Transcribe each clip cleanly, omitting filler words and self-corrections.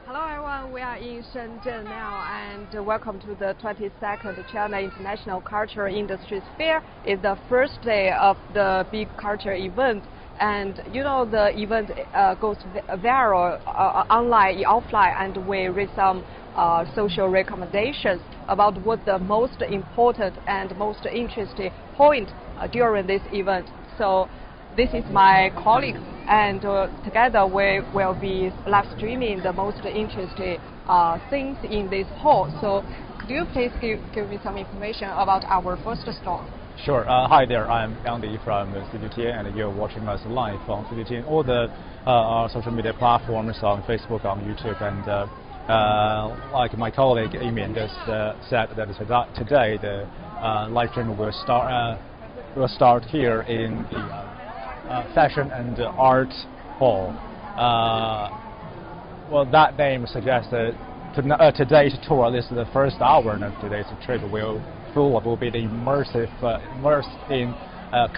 Hello everyone, we are in Shenzhen now and welcome to the 22nd China International Culture Industries Fair. It's the first day of the big culture event, and you know the event goes viral online, offline, and we read some social recommendations about what the most important and most interesting point during this event. So this is my colleague, and together we will be live streaming the most interesting things in this hall. So could you please give me some information about our first stall? Sure. Hi there, I'm Andy from CGTN, and you're watching us live on CGTN, all the social media platforms on Facebook, on YouTube, and like my colleague Amy just said that today the live stream will start here in the Fashion and Art Hall. Well, that name suggests that today's tour, this is the first hour of today's trip, will be the immersed in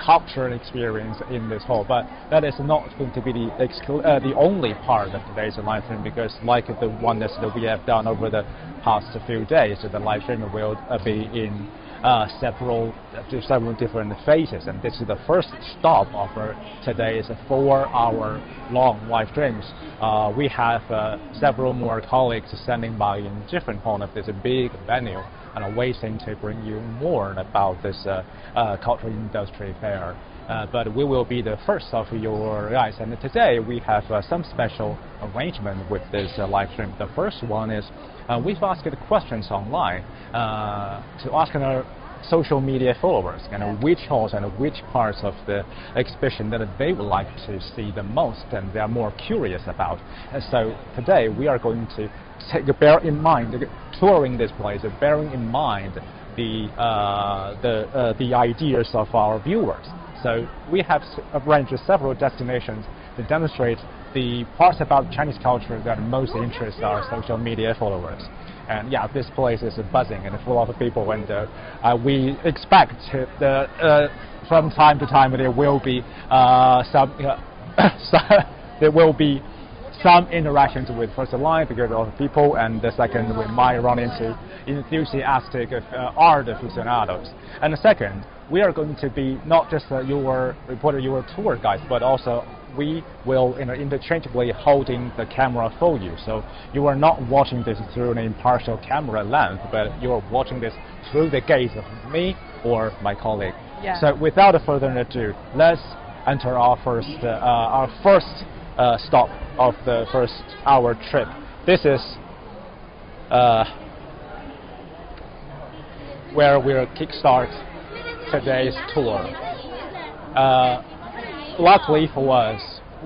cultural experience in this hall. But that is not going to be the only part of today's live stream, because like the one that we have done over the past few days, the live stream will be in several different phases, and this is the first stop of today's 4-hour-long live streams. We have several more colleagues standing by in different corners of this big venue and waiting to bring you more about this cultural industry fair. But we will be the first of your guys, and today we have some special arrangement with this live stream. The first one is we've asked questions online to ask our social media followers which halls and which parts of the exhibition that they would like to see the most and they are more curious about. And so today we are going to bear in mind, touring this place, bearing in mind the ideas of our viewers. So we have arranged several destinations to demonstrate the parts about Chinese culture that most interest our social media followers. And yeah, this place is buzzing and full of people, and we expect from time to time there will be some interactions with first line because of people, and the second we might run into enthusiastic art aficionados. And the second, we are going to be not just your reporter, your tour guides, but also we will interchangeably holding the camera for you. So you are not watching this through an impartial camera lens, but you are watching this through the gaze of me or my colleague. Yeah. So without further ado, let's enter our first stop of the first hour trip. This is where we'll kickstart today's tour. Luckily for us,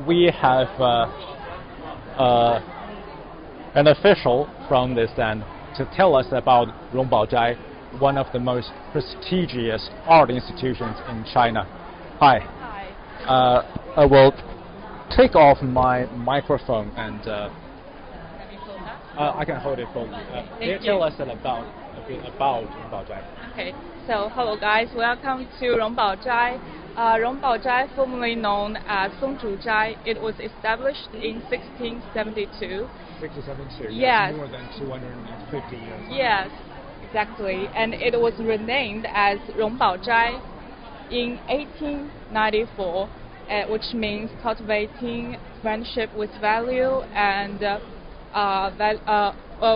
we have an official from this end to tell us about Rongbaozhai, one of the most prestigious art institutions in China. Hi. Hi. I will take off my microphone and I can hold it for you. Can you tell us a bit about Rongbaozhai? Okay, so hello guys, welcome to Rongbaozhai. Rongbaozhai, formerly known as Songzhuzhai, it was established in 1672. 1672, yes. More than 250 years. Yes, exactly, and it was renamed as Rongbaozhai in 1894, which means cultivating friendship with value and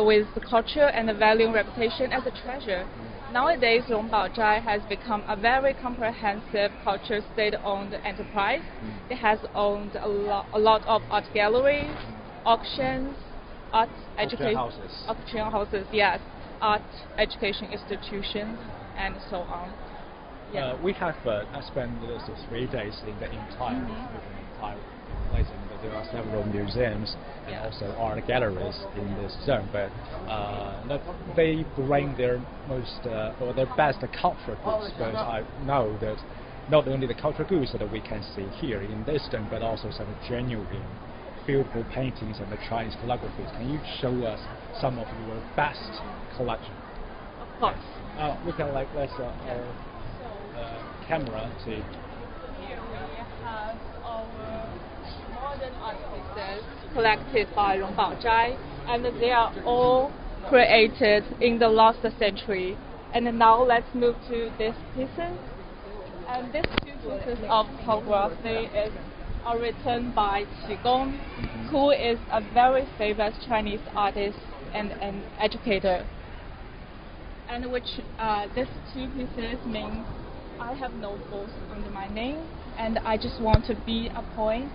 with culture and valuing reputation as a treasure. Nowadays, Rongbaozhai has become a very comprehensive culture state-owned enterprise. It has owned a lot of art galleries, auctions, art education auction houses, yes, art education institutions, and so on. Yeah. We have spent 3 days in the entire place, and there are several museums and also art galleries in this zone. But they bring their most or their best cultural goods. But I know that not only the cultural goods that we can see here in this zone, but also some genuine, beautiful paintings and the Chinese calligraphies. Can you show us some of your best collection? Of course. We can let's our camera to. Here we have our modern art pieces. collected by Rongbao Zhai, and they are all created in the last century. And now let's move to these pieces. And these two pieces of calligraphy are written by Qigong, who is a very famous Chinese artist and an educator. And which these two pieces means I have no boss under my name, and I just want to be a point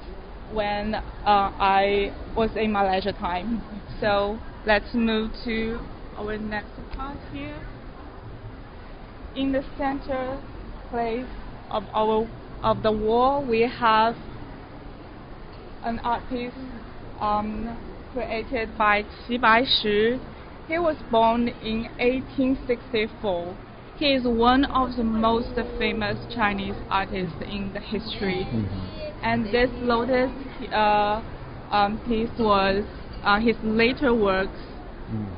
when I was in my leisure time. So let's move to our next part here. In the center place of the wall, we have an art piece created by Qi Baishi. He was born in 1864. He is one of the most famous Chinese artists in the history. And this lotus piece was his later works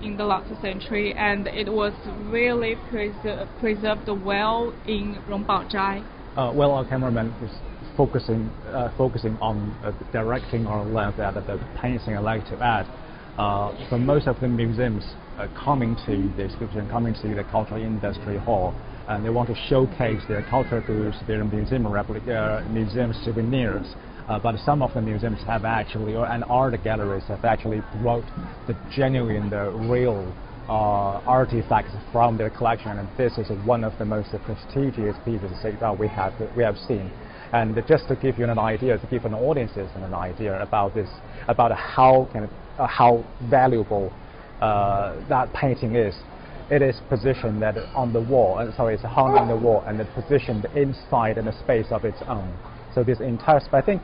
in the last century, and it was really preserved well in Rongbao Zhai. Well, our cameraman is focusing on directing our lens at the painting. I'd like to add, for most of the museums coming to the exhibition, coming to the cultural industry hall, and they want to showcase their cultural goods, their museum museum souvenirs. But some of the museums have actually, and art galleries have actually brought the genuine, the real artifacts from their collection, and this is one of the most prestigious pieces that we have seen. And just to give you an idea, to give an audiences an idea about this, about how valuable that painting is. It is positioned on the wall, it's hung on the wall, and it's positioned inside in a space of its own. So this entire space, I think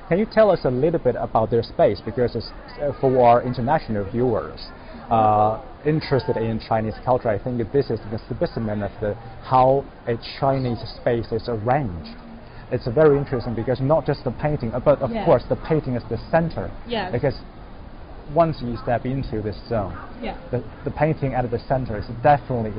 can you tell us a little bit about their space, because it's, for our international viewers interested in Chinese culture, I think this is the specimen of how a Chinese space is arranged. It's very interesting because not just the painting, but of course the painting is the center. Yes. Because once you step into this zone, yeah, the painting at the center is definitely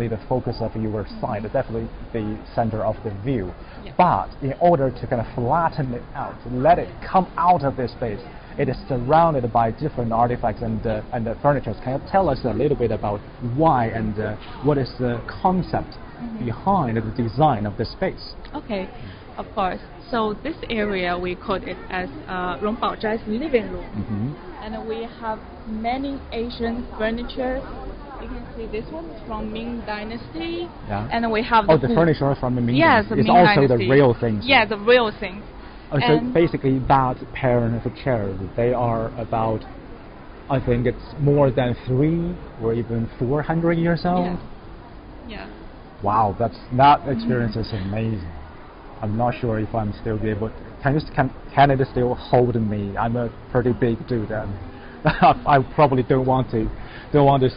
the focus of your sight, definitely the center of the view. Yeah. But in order to kind of flatten it out, let it come out of this space, it is surrounded by different artifacts and the furniture. Can you tell us a little bit about why and what is the concept behind the design of the space? Okay, of course. So this area, we call it as Rongbao Zhai's living room. And we have many Asian furniture. You can see this one is from Ming Dynasty. Yeah. And we have the furniture from the Ming Dynasty. It's Ming also Dynasty. The real things. Yeah, the real things. So basically that pair of chairs, they are about, I think it's more than 3 or even 400 years old. Yes. Yeah. Wow, that experience is amazing. I'm not sure if I'm still be able. Can it still hold me? I'm a pretty big dude, and I probably don't want to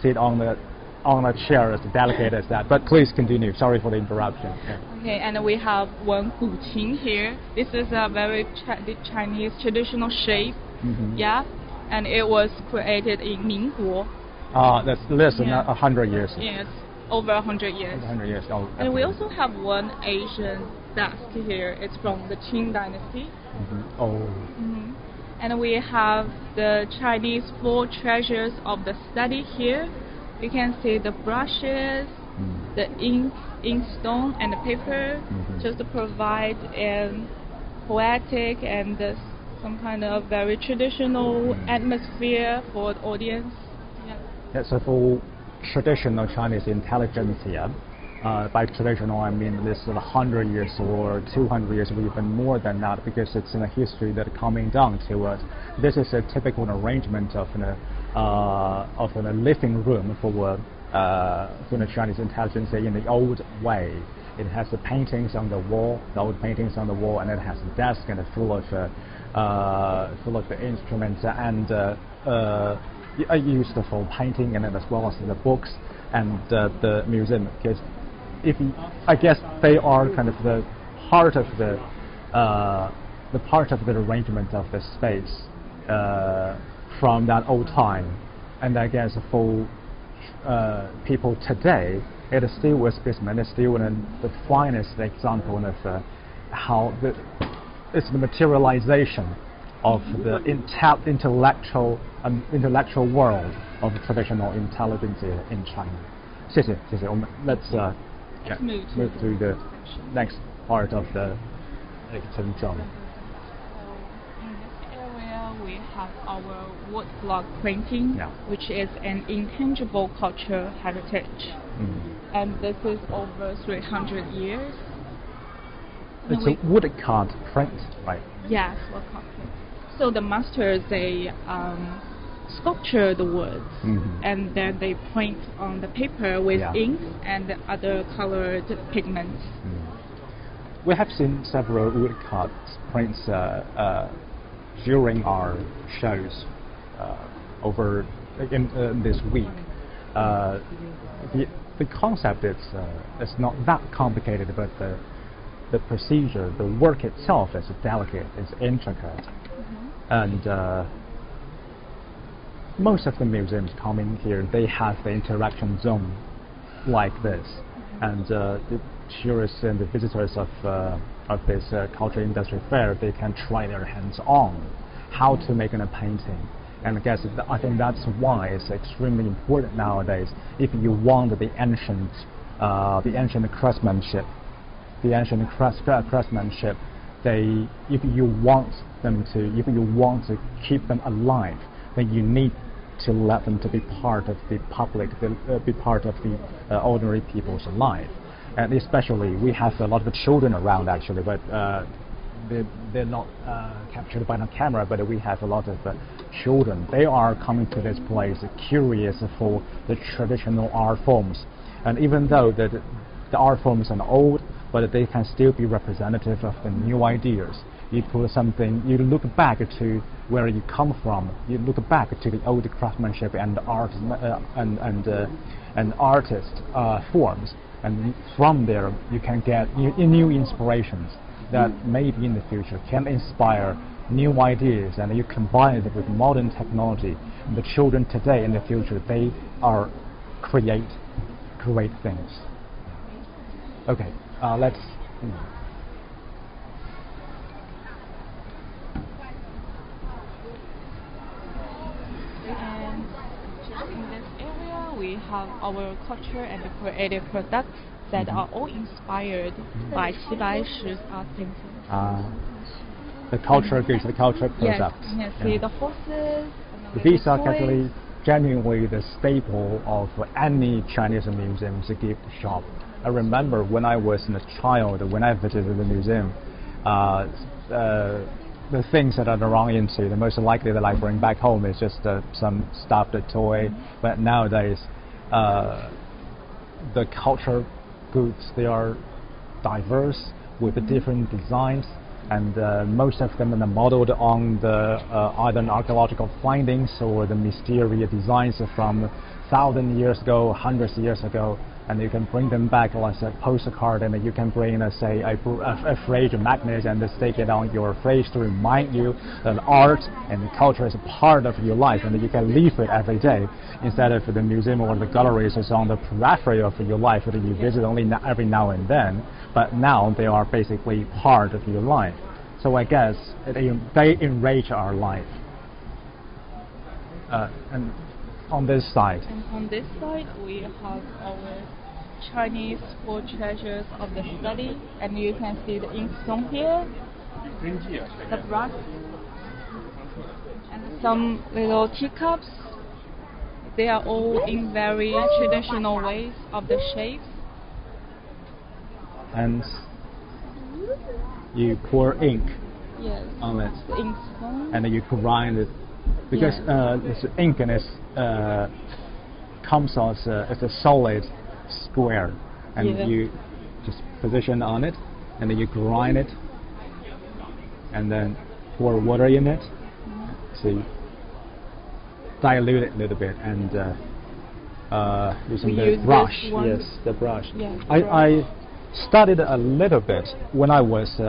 sit on a chair as delicate as that. But please continue. Sorry for the interruption. Yeah. Okay, and we have one guqin here. This is a very Chinese traditional shape. Yeah, and it was created in Mingguo. That's less than 100 years. Yes, over 100 years. 100 years old. And we also have one Asian desk here. It's from the Qing Dynasty. And we have the Chinese 4 treasures of the study here. You can see the brushes, the ink stone, and the paper, just to provide a poetic and some kind of very traditional atmosphere for the audience. Yeah, so for traditional Chinese intelligentsia, by traditional I mean this is 100 years or 200 years or even more than that, because it's in a history that coming down to us. This is a typical arrangement of a living room for the Chinese intelligentsia in the old way. It has the paintings on the wall, the old paintings on the wall, and it has a desk and full of the instruments and used for painting, and as well as the books and the museum. Because I guess they are kind of the part of the arrangement of the space from that old time, and I guess for people today, it is still a specimen. It's still the finest example of how it's the materialization of the intellectual world of traditional intelligence in China. 谢谢，谢谢。我们 let's move to the next part of the exhibition. So in this area we have our wood block printing, which is an intangible cultural heritage, and this is over 300 years. It's a woodcut print, right? Yes, woodcut print. So the masters, they sculpture the woods, and then they print on the paper with ink and other colored pigments. We have seen several woodcut prints during our shows over in this week. The concept is not that complicated, but the procedure, the work itself is delicate, is intricate, and most of the museums coming here, they have the interaction zone like this, and the tourists and the visitors of this culture industry fair, they can try their hands on how to make a painting. And I think that's why it's extremely important nowadays. If you want the ancient craftsmanship, if you want to keep them alive, then you need to let them to be part of the public, be part of the ordinary people's life. And especially, we have a lot of children around actually, but they're not captured by the camera, but we have a lot of children. They are coming to this place curious for the traditional art forms. And even though the art forms are old, but they can still be representative of the new ideas. You put something, you look back to where you come from, you look back to the old craftsmanship and art and artist forms, and from there you can get new inspirations that maybe in the future can inspire new ideas, and you combine it with modern technology. And the children today in the future, they are create great things. Okay, let's. And in this area, we have our culture and creative products that are all inspired by Qi Shi's art painting. The culture gives the culture products. Yes, you can see the horses. These are actually genuinely the staple of any Chinese museum's gift shop. I remember when I was a child, when I visited the museum, the things that are wrong into, the most likely that I bring back home is just some stuffed toy. But nowadays, the culture goods, they are diverse with different designs, and most of them are modeled on the either archaeological findings or the mysterious designs from 1,000 years ago, hundreds of years ago. And you can bring them back like a postcard, and you can bring, say, a fridge magnet and stick it on your fridge to remind you that art and culture is a part of your life, and that you can live it every day, instead of the museum or the galleries is on the periphery of your life that you visit only every now and then. But now they are basically part of your life. So I guess they enrich our life. And on this side. And on this side, we have our Chinese four treasures of the study, and you can see the inkstone here, the brush, and some little teacups. They are all in very traditional ways of the shapes. And you pour ink on it, the inkstone, and then you grind it, because this ink and comes as a solid square, and you just position on it, and then you grind it, and then pour water in it, so dilute it a little bit, and using the brush. Yes, the brush. Yes, I studied a little bit when I was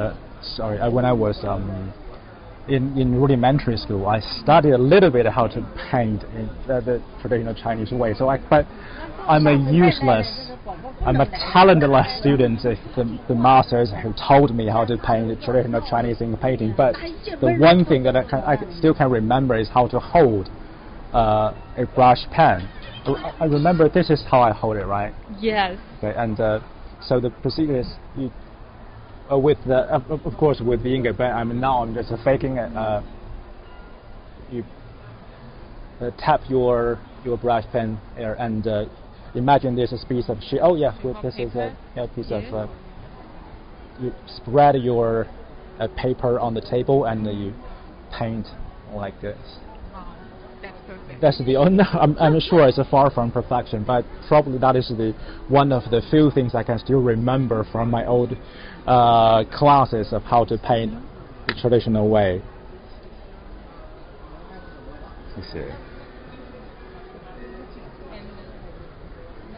in rudimentary school. I studied a little bit how to paint in the traditional Chinese way. So I'm a useless I'm a talentless student. The masters who told me how to paint traditional Chinese ink painting, but the one thing that I still can remember is how to hold a brush pen. I remember this is how I hold it, right? Yes. Okay, and so the procedure is you, with the of course with the ink pen. I'm just faking it. You tap your brush pen here and imagine this is a piece of sheet. Oh yeah, this is a piece of. You spread your paper on the table and you paint like this. Wow, that's perfect. That's the only. I'm sure it's far from perfection, but probably that is the one of the few things I can still remember from my old classes of how to paint the traditional way. You see.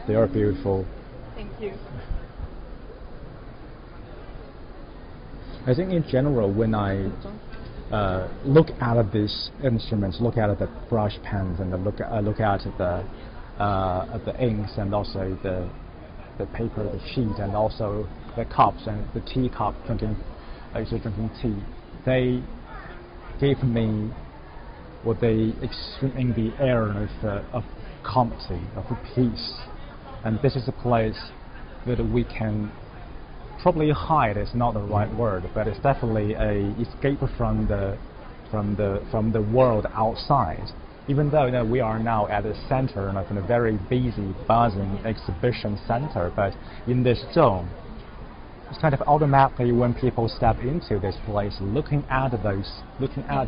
They are beautiful. Thank you. I think in general, when I look at these instruments, look at the brush pens, and look at the inks, and also the paper, the sheet, and also the cups and the teacup drinking tea, they gave me what they extreme the air of comfort, of peace. And this is a place that we can probably hide. Is not the right word, but it's definitely a escape from the world outside. Even though we are now at the center of a very busy, buzzing exhibition center, but in this zone, it's kind of automatically when people step into this place, looking at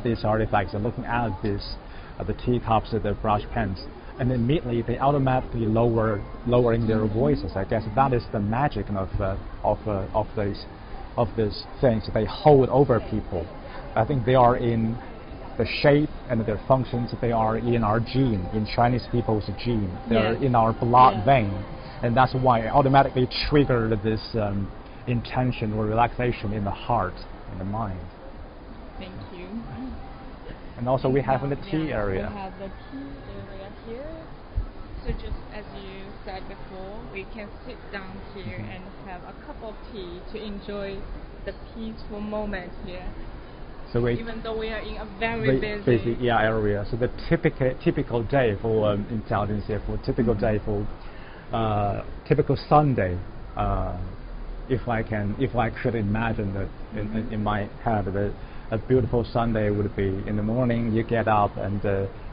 these artifacts, and looking at the teacups, the brush pens, and immediately they automatically lowering their voices. I guess that is the magic of these things they hold over people. I think they are in the shape and their functions. They are in our gene, in Chinese people's gene. They are in our blood vein, and that's why it automatically triggered this intention or relaxation in the heart and the mind. Thank you. And also we have in the tea area. We have the tea area here. So just as you said before, we can sit down here and have a cup of tea to enjoy the peaceful moment here. So even though we are in a very busy area. So the typical day for intelligence here, for typical day for typical Sunday. If I could imagine that in my head, that a beautiful Sunday would be in the morning. You get up and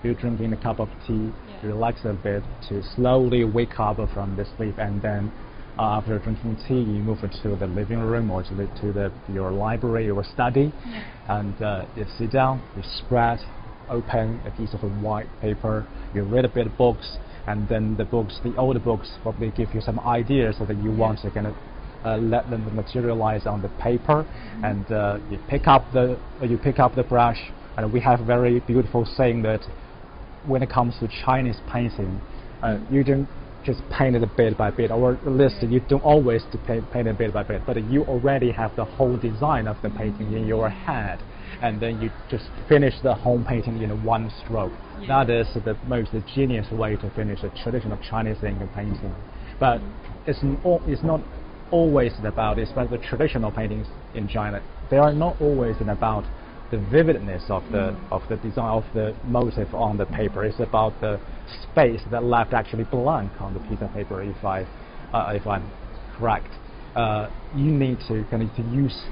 you're drinking a cup of tea, relax a bit to slowly wake up from the sleep, and then after drinking tea, you move into the living room or to your library or study, and you sit down, you spread open a piece of white paper, you read a bit of books, and then the older books probably give you some ideas so that you want to kind of let them materialize on the paper, and you pick up the brush. And we have a very beautiful saying that when it comes to Chinese painting, you don't just paint it bit by bit, or at least you don't always paint it bit by bit, but you already have the whole design of the painting in your head, and then you just finish the whole painting in one stroke. That is the most genius way to finish a traditional Chinese ink painting. But it's not always about, especially the traditional paintings in China, they are not always about the vividness of the design of the motif on the paper. It's about the space that left actually blank on the piece of paper. If I'm correct, you need to kind of use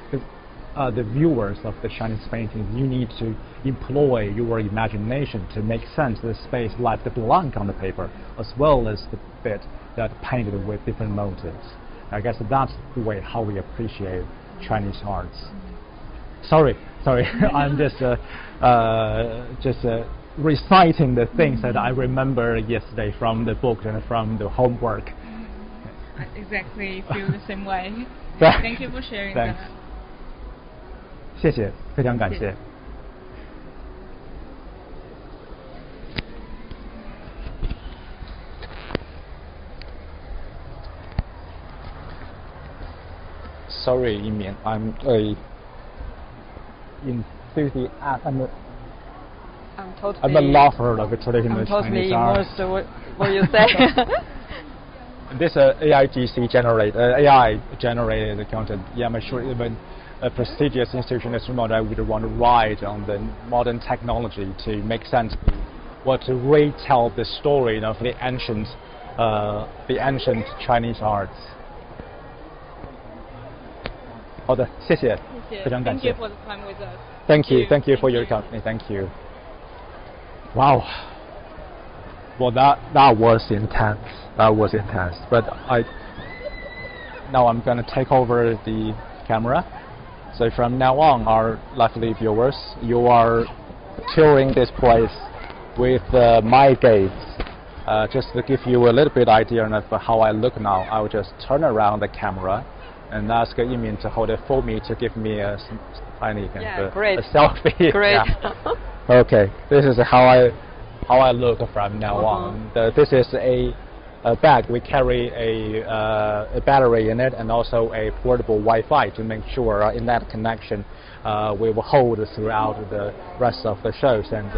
the viewers of the Chinese painting. You need to employ your imagination to make sense of the space left blank on the paper, as well as the bit that painted with different motifs. I guess that's the way how we appreciate Chinese arts. Sorry, I'm just reciting the things that I remember yesterday from the book and from the homework. I exactly feel the same way. Thank you for sharing that. 谢谢，非常感谢。Sorry, Yimin. I'm a enthusiast. I'm a lover of traditional Chinese art. I'm totally immersed. What you say? this AI generated content. Yeah, I'm sure even a prestigious institution as remote, I would want to ride on the modern technology to make sense of what to retell the story of the ancient Chinese arts. 好的，谢谢，非常感谢。 Thank you for the time with us. Thank you for your company. Thank you. Wow. Well, that was intense. That was intense. But now I'm going to take over the camera. So from now on, our lovely viewers, you are touring this place with my gaze. Just to give you a little bit idea of how I look now, I will just turn around the camera and ask Yimin to hold it for me to give me a tiny a selfie. Great. Yeah. Okay, this is how I look from now on. This is a bag. We carry a battery in it and also a portable Wi-Fi to make sure internet connection we will hold throughout the rest of the shows. And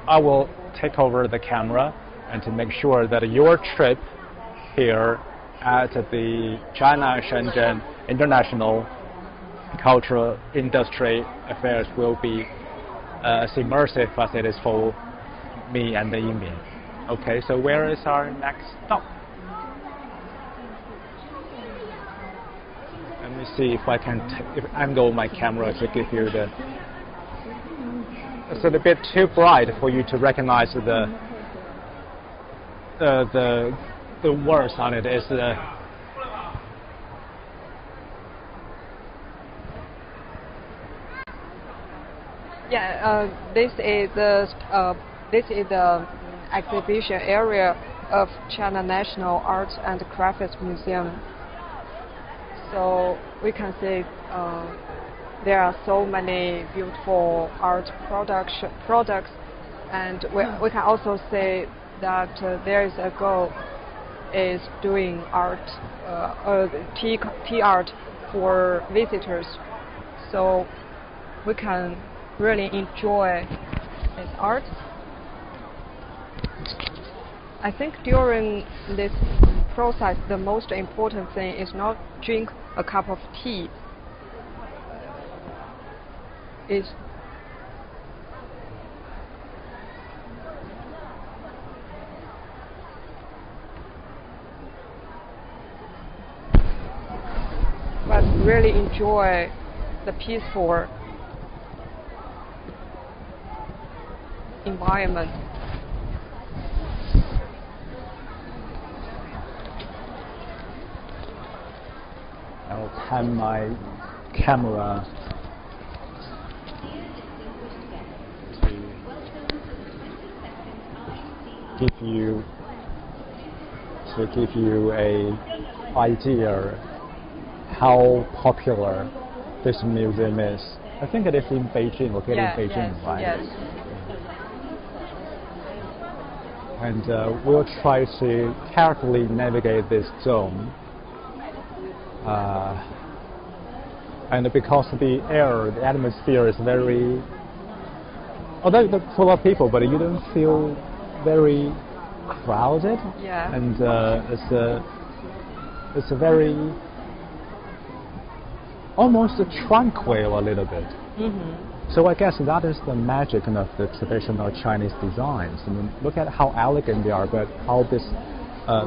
I will take over the camera and to make sure that your trip here at the China Shenzhen International Cultural Industry Affairs will be as immersive as it is for me and the Yimin. Okay, so where is our next stop? Let me see if I can angle my camera to give you the. It's a bit too bright for you to recognize the words on it. Is the this is the exhibition area of China National Arts and Crafts Museum. So we can see there are so many beautiful art products, and we can also say that there is a girl is doing art, tea art for visitors. So we can really enjoy this art. I think during this process, the most important thing is not drink a cup of tea. But really enjoy the peaceful environment. I'll pan my camera to give you a idea how popular this museum is. I think it is in Beijing, located in Beijing, yes, right? Yes. And we'll try to carefully navigate this zone. And because the air, the atmosphere is very, although it's full of people, but you don't feel very crowded. Yeah. And it's a very almost tranquil a little bit. So I guess that is the magic of the traditional Chinese designs. I mean, look at how elegant they are, but how this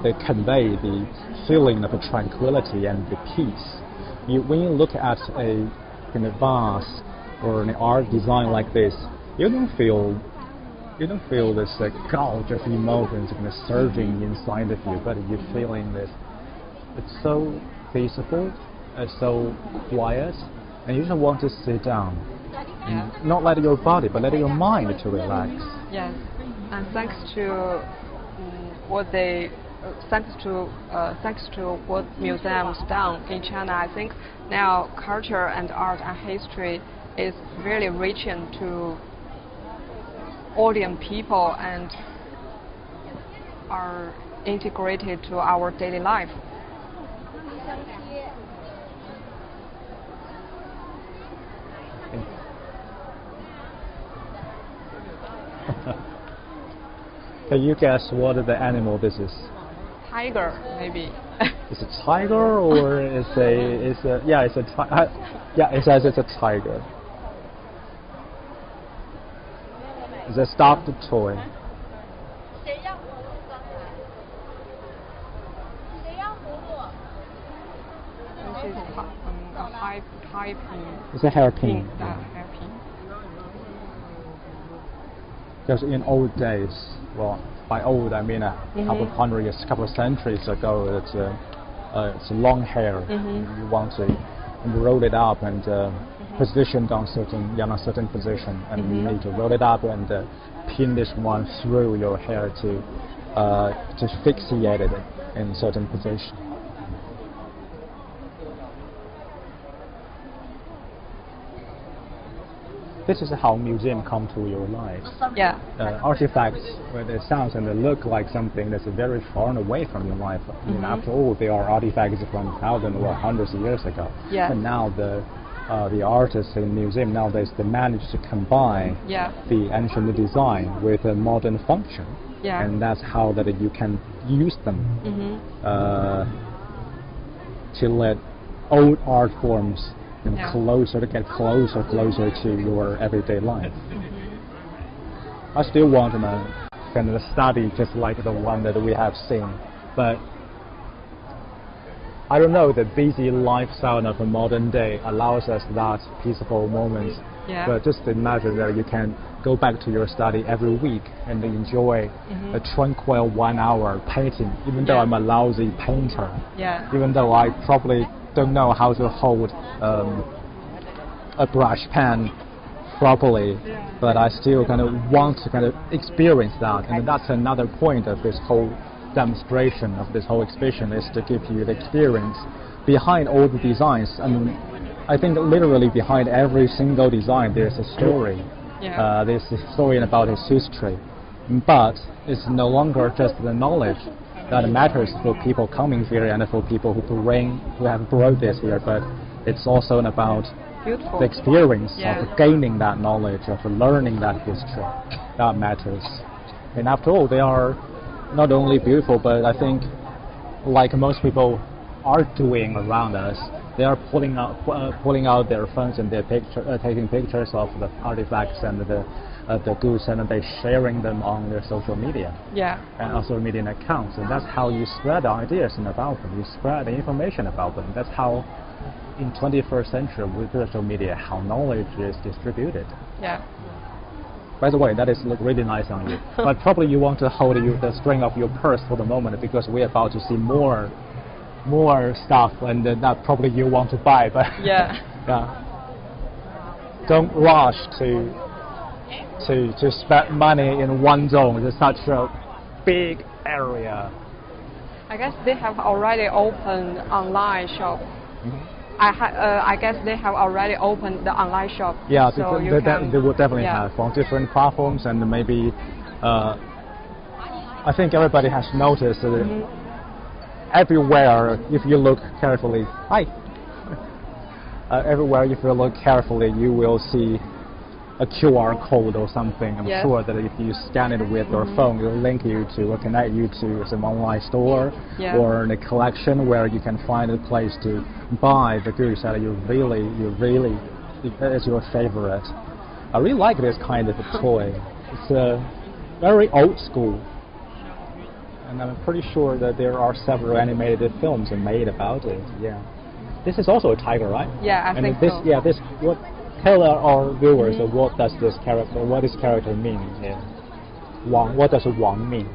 they convey the feeling of tranquility and the peace. When you look at a vase or an art design like this, you don't feel this gouge of emotions surging inside of you, but you're feeling this. It's so peaceful, it's so quiet, and you just want to sit down. And not let your body, but let your mind to relax. Yes, and thanks to what they, thanks to what museums done in China, I think now culture and art and history is really reaching to audience people and are integrated to our daily life. Can you guess what the animal this is? tiger, maybe. It's a tiger, or it says it's a tiger. It's a stuffed toy. This is a high pin. It's a hairpin. Hairpin. Because in old days, well, by old I mean a couple of hundred years, couple of centuries ago, it's long hair. You want to roll it up and positioned on in a certain position, and you need to roll it up and pin this one through your hair to fixate it in a certain position. This is how museum come to your lives. Yeah. Artifacts where they sound and they look like something that's very far away from your life. I mean, after all, they are artifacts from thousands or hundreds of years ago. Yeah. And now the artists in museum nowadays, they manage to combine the ancient design with a modern function. Yeah. And that's how that you can use them to let old art forms get closer to your everyday life. I still want to kind of study just like the one that we have seen, but I don't know, the busy lifestyle of a modern day allows us that peaceful moments. Yeah. But just imagine that you can go back to your study every week and enjoy a tranquil 1 hour painting, even though I'm a lousy painter. Yeah. Even though I probably don't know how to hold a brush pen properly, but I still kind of want to kind of experience that, and that's another point of this whole demonstration, of this whole exhibition, is to give you the experience behind all the designs. I mean, I think literally behind every single design there's a story. There's a story about its history, but it's no longer just the knowledge that matters for people coming here and for people who have brought this here, but it's also about Beautiful. the experience of gaining that knowledge, of learning that history. That matters. And after all, they are not only beautiful, but I think, like most people are doing around us, they are pulling out their phones and they're taking pictures of the artifacts and the goods, and they're sharing them on their social media and on social media accounts. And that's how you spread the ideas about them. You spread the information about them. That's how, in 21st century with social media, how knowledge is distributed. Yeah. By the way, that is look really nice on you. But probably you want to hold the string of your purse for the moment, because we're about to see more stuff, and that probably you want to buy. But don't rush to spend money in one zone. It's such a big area. I guess they have already opened online shop. I guess they have already opened the online shop. Yeah, so they will definitely have on different platforms, and maybe I think everybody has noticed that everywhere, if you look carefully, everywhere if you look carefully, you will see a QR code or something. I'm sure that if you scan it with your phone, it will link you to or connect you to some online store or a collection where you can find a place to buy the goods that you really is your favorite. I really like this kind of a toy. It's very old school, and I'm pretty sure that there are several animated films made about it. Yeah, this is also a tiger, right? Yeah, I think so. Yeah, this what. Tell our viewers what does this character mean? Wang, what does Wang mean?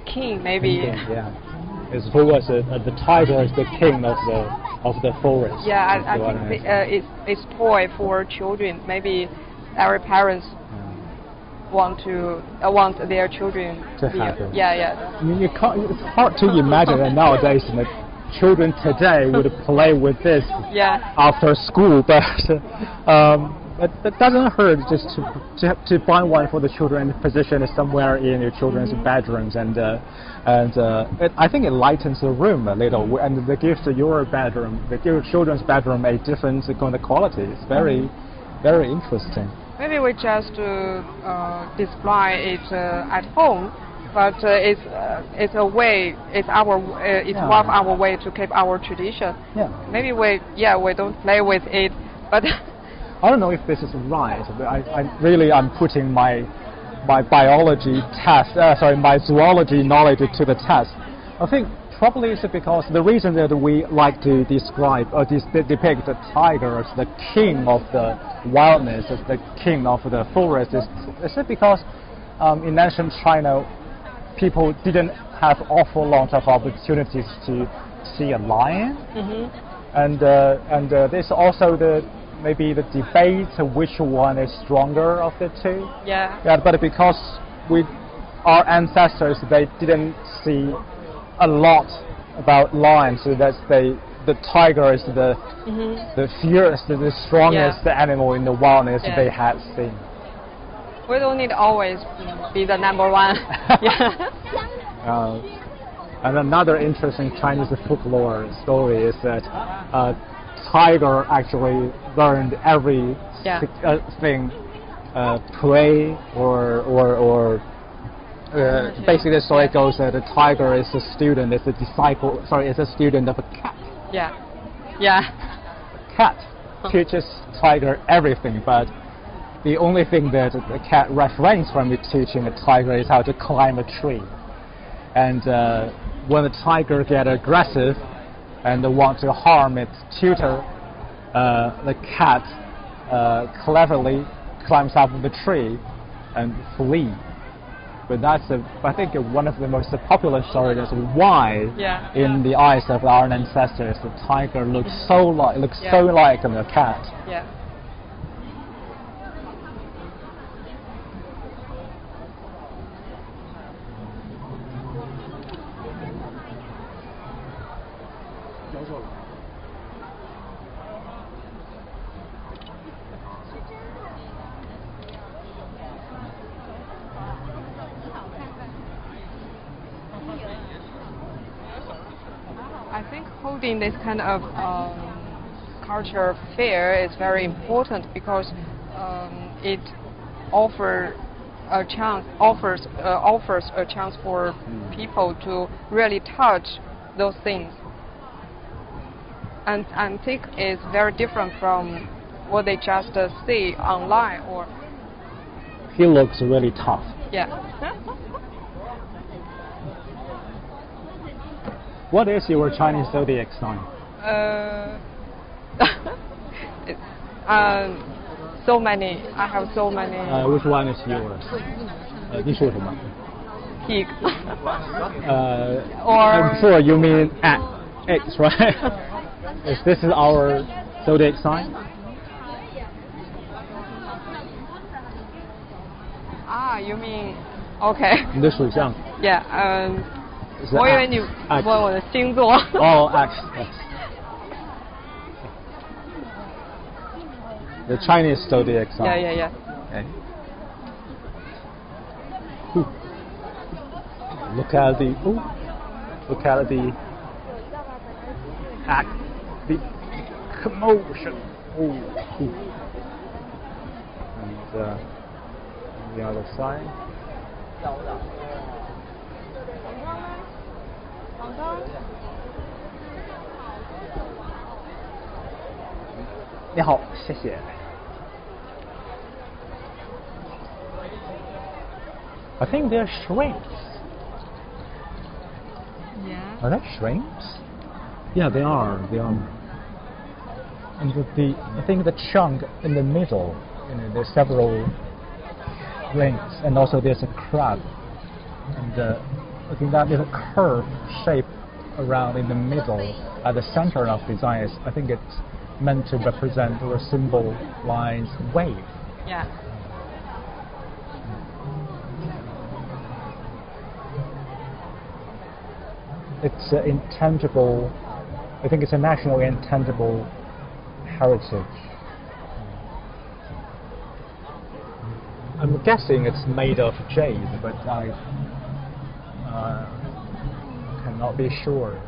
King, maybe. Yeah, who was the tiger is the king of the forest. Yeah, I think it's toy for children. Maybe our parents want their children to have it. Yeah. I mean, it's hard to imagine that nowadays children today would play with this after school, but it doesn't hurt just to find one for the children and position it somewhere in your children's bedrooms, and I think it lightens the room a little, and it gives your children's bedroom a different kind of quality. It's very interesting. Maybe we just display it at home. but it's a way. It's one of our way to keep our tradition. Yeah. Maybe we don't play with it, but I don't know if this is right, but I'm putting my biology test, my zoology knowledge to the test. I think probably it's because the reason that we like to describe or depict the tiger as the king of the wildness, as the king of the forest, is it because in ancient China, people didn't have awful lot of opportunities to see a lion, and there's also maybe the debate of which one is stronger of the two. Yeah. But because our ancestors, they didn't see a lot about lions, so that's the tiger is the fiercest, the strongest animal in the wilderness they had seen. We don't need always be the number one. And another interesting Chinese folklore story is that tiger actually learned every thing, prey or basically the story goes that the tiger is a student, is a student of a cat. A cat teaches tiger everything, but the only thing that the cat refrains from teaching a tiger is how to climb a tree. And when the tiger gets aggressive and want to harm its tutor, the cat cleverly climbs up the tree and flees. But that's, I think, one of the most popular stories is why, in the eyes of our ancestors, the tiger looks so like a cat. Yeah. I think holding this kind of culture fair is very important because it offers a chance for people to really touch those things. And antique is very different from what they just see online or. He looks really tough. Yeah. What is your Chinese zodiac sign? So many. I have so many. Which one is yours? 你属什么? Pig. I'm sure you mean X, right? This is our zodiac sign. You mean okay? 你的属相? Yeah. 我以为你问我的星座。X. The Chinese zodiac sign. Yeah. Okay. Look at the commotion. And the other side. 你好，谢谢。I think they're shrimps. Yeah. Are they shrimps? Yeah, they are. And I think the chunk in the middle, there's several rings, and also there's a crab. And I think that little curved shape around in the middle at the center of the design is, I think it's meant to represent or symbolize wave. Yeah. It's intangible. I think it's a national intangible heritage. I'm guessing it's made of jade, but I cannot be sure.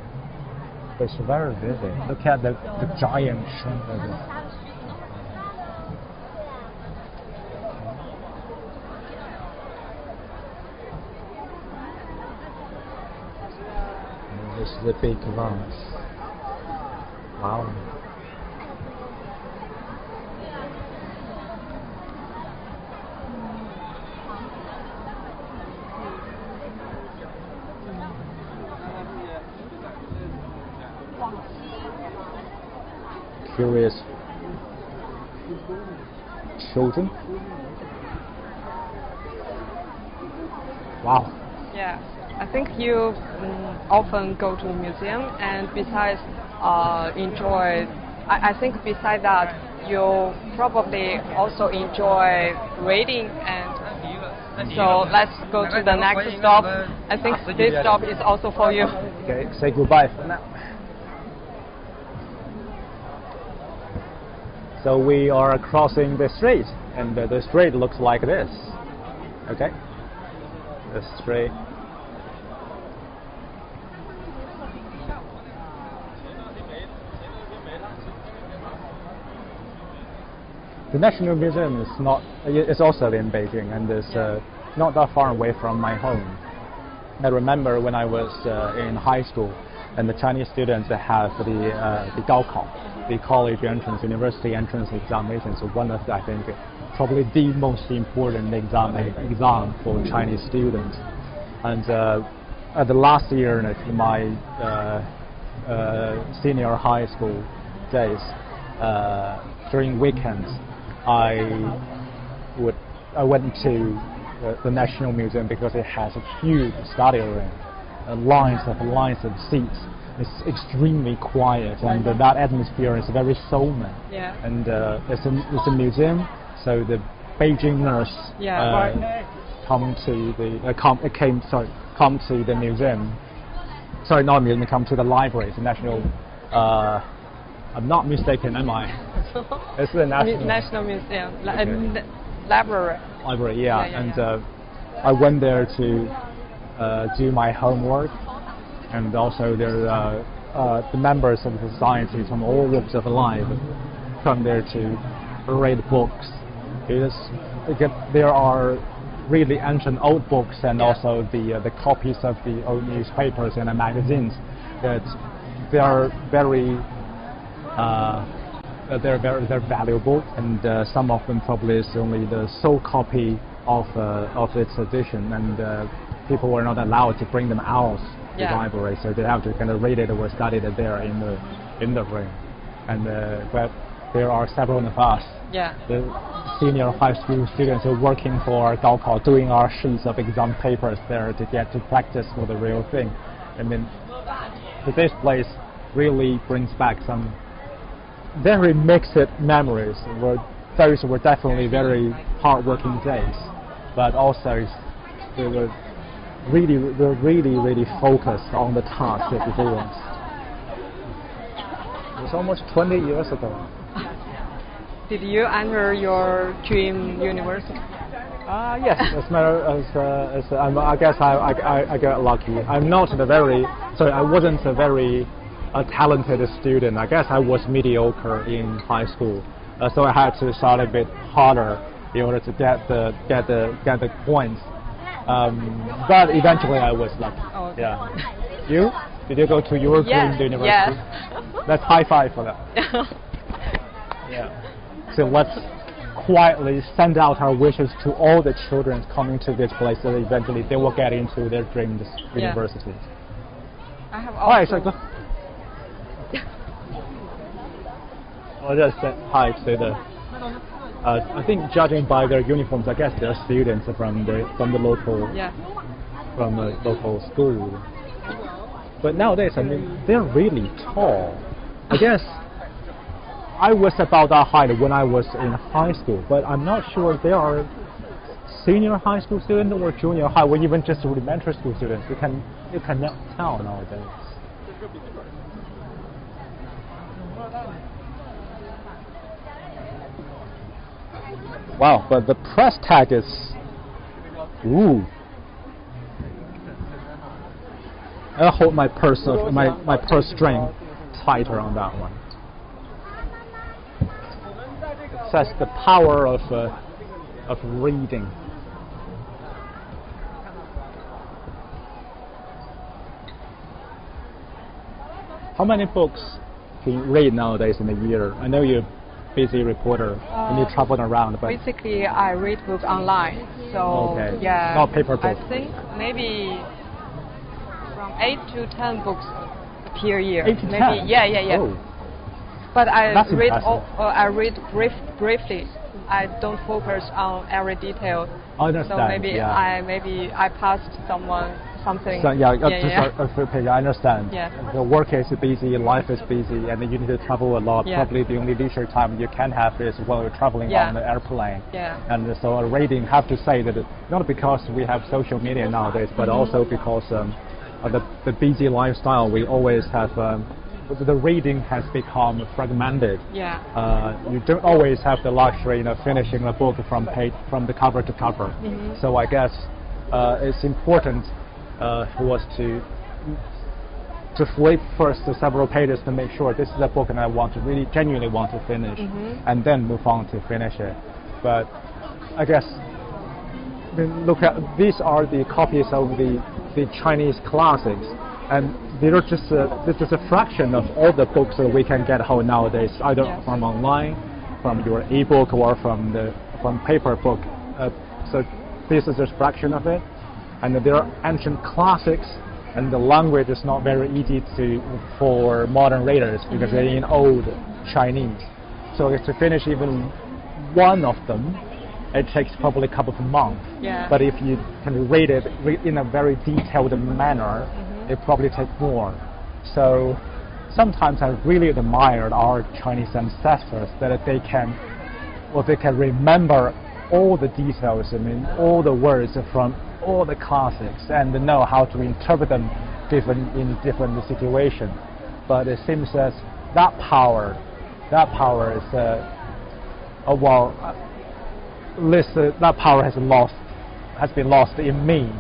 But it's very vivid. Look at the giant shrimp of it. This is a big vase. Wow. Curious children. Wow. Yeah, I think you often go to museum, and besides enjoy, I think besides that, you probably also enjoy reading. And so let's go to the next stop. I think this stop is also for you. Okay, say goodbye for now. So we are crossing the street, and the street looks like this. Okay, the street. The National Museum is not. It's also in Beijing, and it's not that far away from my home. I remember when I was in high school, and the Chinese students have the Gaokao, the college entrance, university entrance examinations. So one of, I think, probably the most important exam for Chinese students. And at the last year, in my senior high school days, during weekends, I went to the National Museum because it has a huge study room, lines of seats. It's extremely quiet, and that atmosphere is very soulful. Yeah. And it's a museum, so the Beijingers come to the museum. Sorry, not museum. Come to the library. It's the national. I'm not mistaken, am I? It's the National Museum, library. Library, yeah. And I went there to do my homework, and also there the members of the society from all walks of life come there to read books. There are really ancient old books, and also the copies of the old newspapers and the magazines that they are very they're valuable, and some of them probably is only the sole copy of its edition, and people were not allowed to bring them out to the library, so they have to kind of read it or study it there in the room. And but there are several of us, the senior high school students, who are working for Gaokao, doing our sheets of exam papers there to get to practice for the real thing. I mean, this place really brings back some very mixed memories. Those were definitely very hard-working days, but also they were really focused on the task that they did. It was almost 20 years ago. Did you enter your dream university? Yes. I guess I got lucky. I'm not I wasn't a very talented student. I guess I was mediocre in high school, so I had to start a bit harder in order to get the points. But eventually I was lucky. Oh, okay. Yeah. You? Did you go to your dream university? Yes. Let's high five for that. Yeah. So let's quietly send out our wishes to all the children coming to this place, so that eventually they will get into their dream universities. I have also. Go. I'll just say hi to the. I think judging by their uniforms, I guess they're students from the local school. But nowadays, I mean, they're really tall. I guess I was about that height when I was in high school, but I'm not sure they are senior high school students or junior high, or even just elementary school students. You cannot tell nowadays. Wow, but the price tag is, ooh. I'll hold my purse string tighter on that one. It says the power of reading. How many books can you read nowadays in a year? I know you're a busy reporter and you're traveling around, but basically I read books online. So okay. yeah, Not paper books. I think maybe from 8 to 10 books per year. 8 to maybe 10? Yeah. Oh. But I That's read impressive. briefly. I don't focus on every detail. I understand. So maybe yeah. I passed someone something. So, I understand. Yeah. The work is busy, life is busy, and you need to travel a lot. Yeah. Probably the only leisure time you can have is while you're traveling on the airplane. Yeah. And so a reading, have to say that not because we have social media nowadays, but also because of the busy lifestyle, we always have. The reading has become fragmented. Yeah. You don't always have the luxury, finishing a book from the cover to cover. So I guess it's important for us to flip first several pages to make sure this is a book and I want to really genuinely want to finish, and then move on to finish it. But I guess look at these are the copies of the Chinese classics, and they're just this is a fraction of all the books that we can get hold nowadays, either from online, from your ebook, or from paper book. So this is a fraction of it, and there are ancient classics, and the language is not very easy for modern readers because they're in old Chinese. So to finish even one of them, it takes probably a couple of months. Yeah. But if you can read it in a very detailed manner, it probably takes more. So sometimes I really admired our Chinese ancestors that they can remember all the details, all the words from all the classics, and know how to interpret them in different situations. But it seems that that power is that power has been lost in me.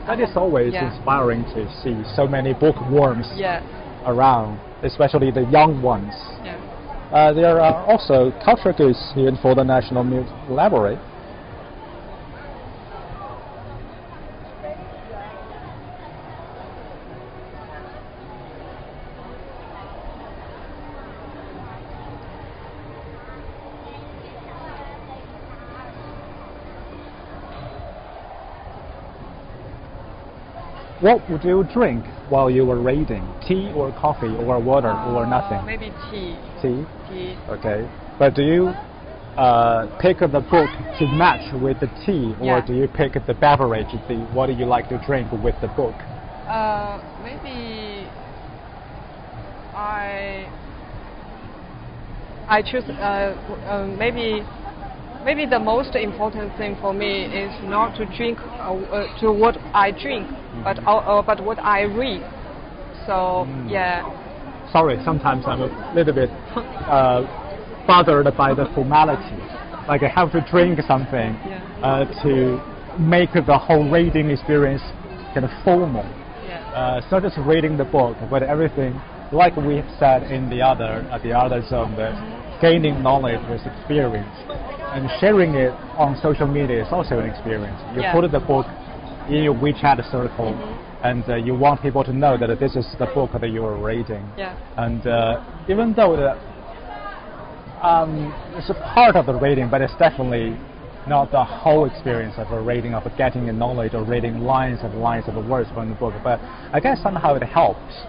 That is always inspiring to see so many bookworms around, especially the young ones. Yeah. There are also cultural goods here for the National Library. What would you drink while you were reading? Tea or coffee or water or nothing? Maybe tea. Tea? Tea. Okay. But do you pick the book to match with the tea, or do you pick the beverage? What do you like to drink with the book? Maybe I choose maybe the most important thing for me is not to drink to what I drink, but what I read. So Sorry, sometimes I'm a little bit bothered by the formality. Like I have to drink something to make the whole reading experience kind of formal. It's not just reading the book, but everything, like we have said in the other zone, that gaining knowledge with experience. And sharing it on social media is also an experience. You put the book in your WeChat circle, and you want people to know that this is the book that you are reading. And even though it's a part of the reading, but it's definitely not the whole experience of a reading, of getting a knowledge or reading lines of words from the book. But I guess somehow it helps.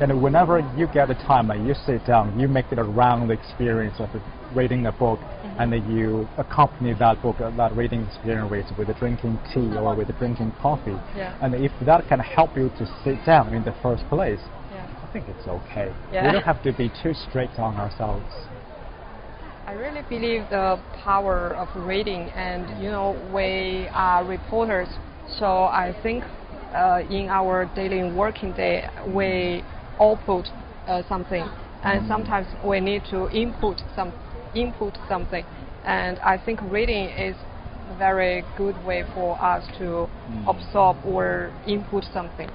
And whenever you get the time, you sit down, you make it around the experience of reading a book, and you accompany that book, that reading experience with drinking tea or with drinking coffee. And if that can help you to sit down in the first place, I think it's okay. We don't have to be too strict on ourselves. I really believe the power of reading, and we are reporters, so I think in our daily working day we output something, and sometimes we need to input something, and I think reading is a very good way for us to absorb or input something.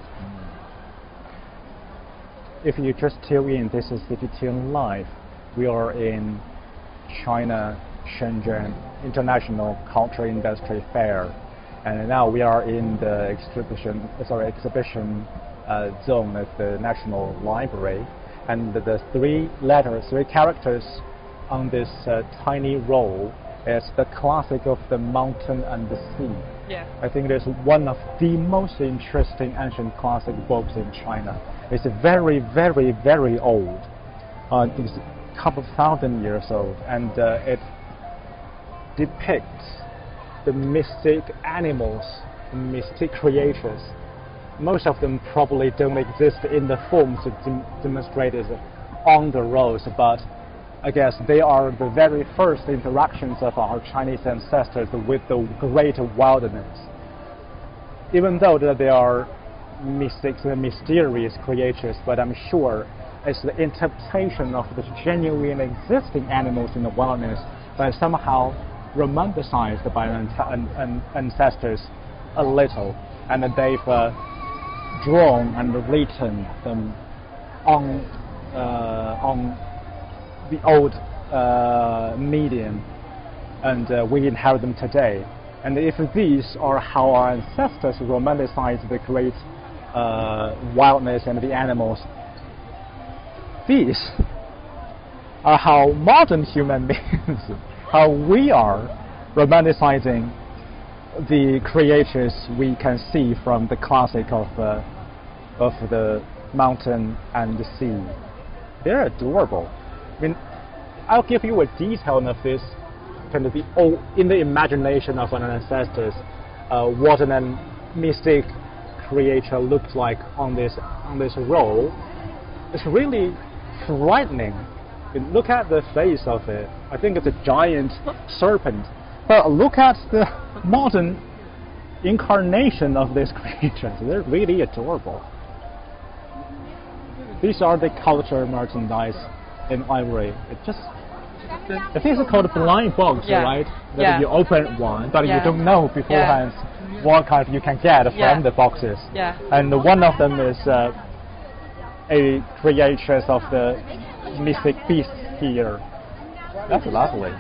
If you just tune in, this is CGTN Live. We are in China, Shenzhen International Cultural Industry Fair, And now we are in the exhibition zone at the National Library, and the three characters on this tiny roll is the classic of the mountain and the sea. Yeah. I think it is one of the most interesting ancient classic books in China. It's very, very, very old. It's a couple of thousand years old, and it depicts the mystic animals, mystic creatures. Most of them probably don't exist in the forms demonstrated on the rolls, but I guess they are the very first interactions of our Chinese ancestors with the great wilderness. Even though they are mystics and mysterious creatures, but I'm sure it's the interpretation of the genuine existing animals in the wilderness that somehow romanticized by ancestors a little, and they've drawn and written them on the old medium, and we inherit them today. And if these are how our ancestors romanticized the great wildness and the animals, these are how modern human beings, how we are romanticizing the creatures we can see from the classic of the mountain and the sea. They're adorable. I mean, I'll give you a detail of this, kind of in the imagination of our ancestors, what an mystic creature looks like on this roll. It's really frightening. Look at the face of it. I think it's a giant serpent. But look at the modern incarnation of these creatures. They're really adorable. These are the culture merchandise in ivory. I think it's called a blind box, right? That you open one, but you don't know beforehand what kind you can get from the boxes. Yeah. And one of them is a creature of the mystic beast here. That's lovely.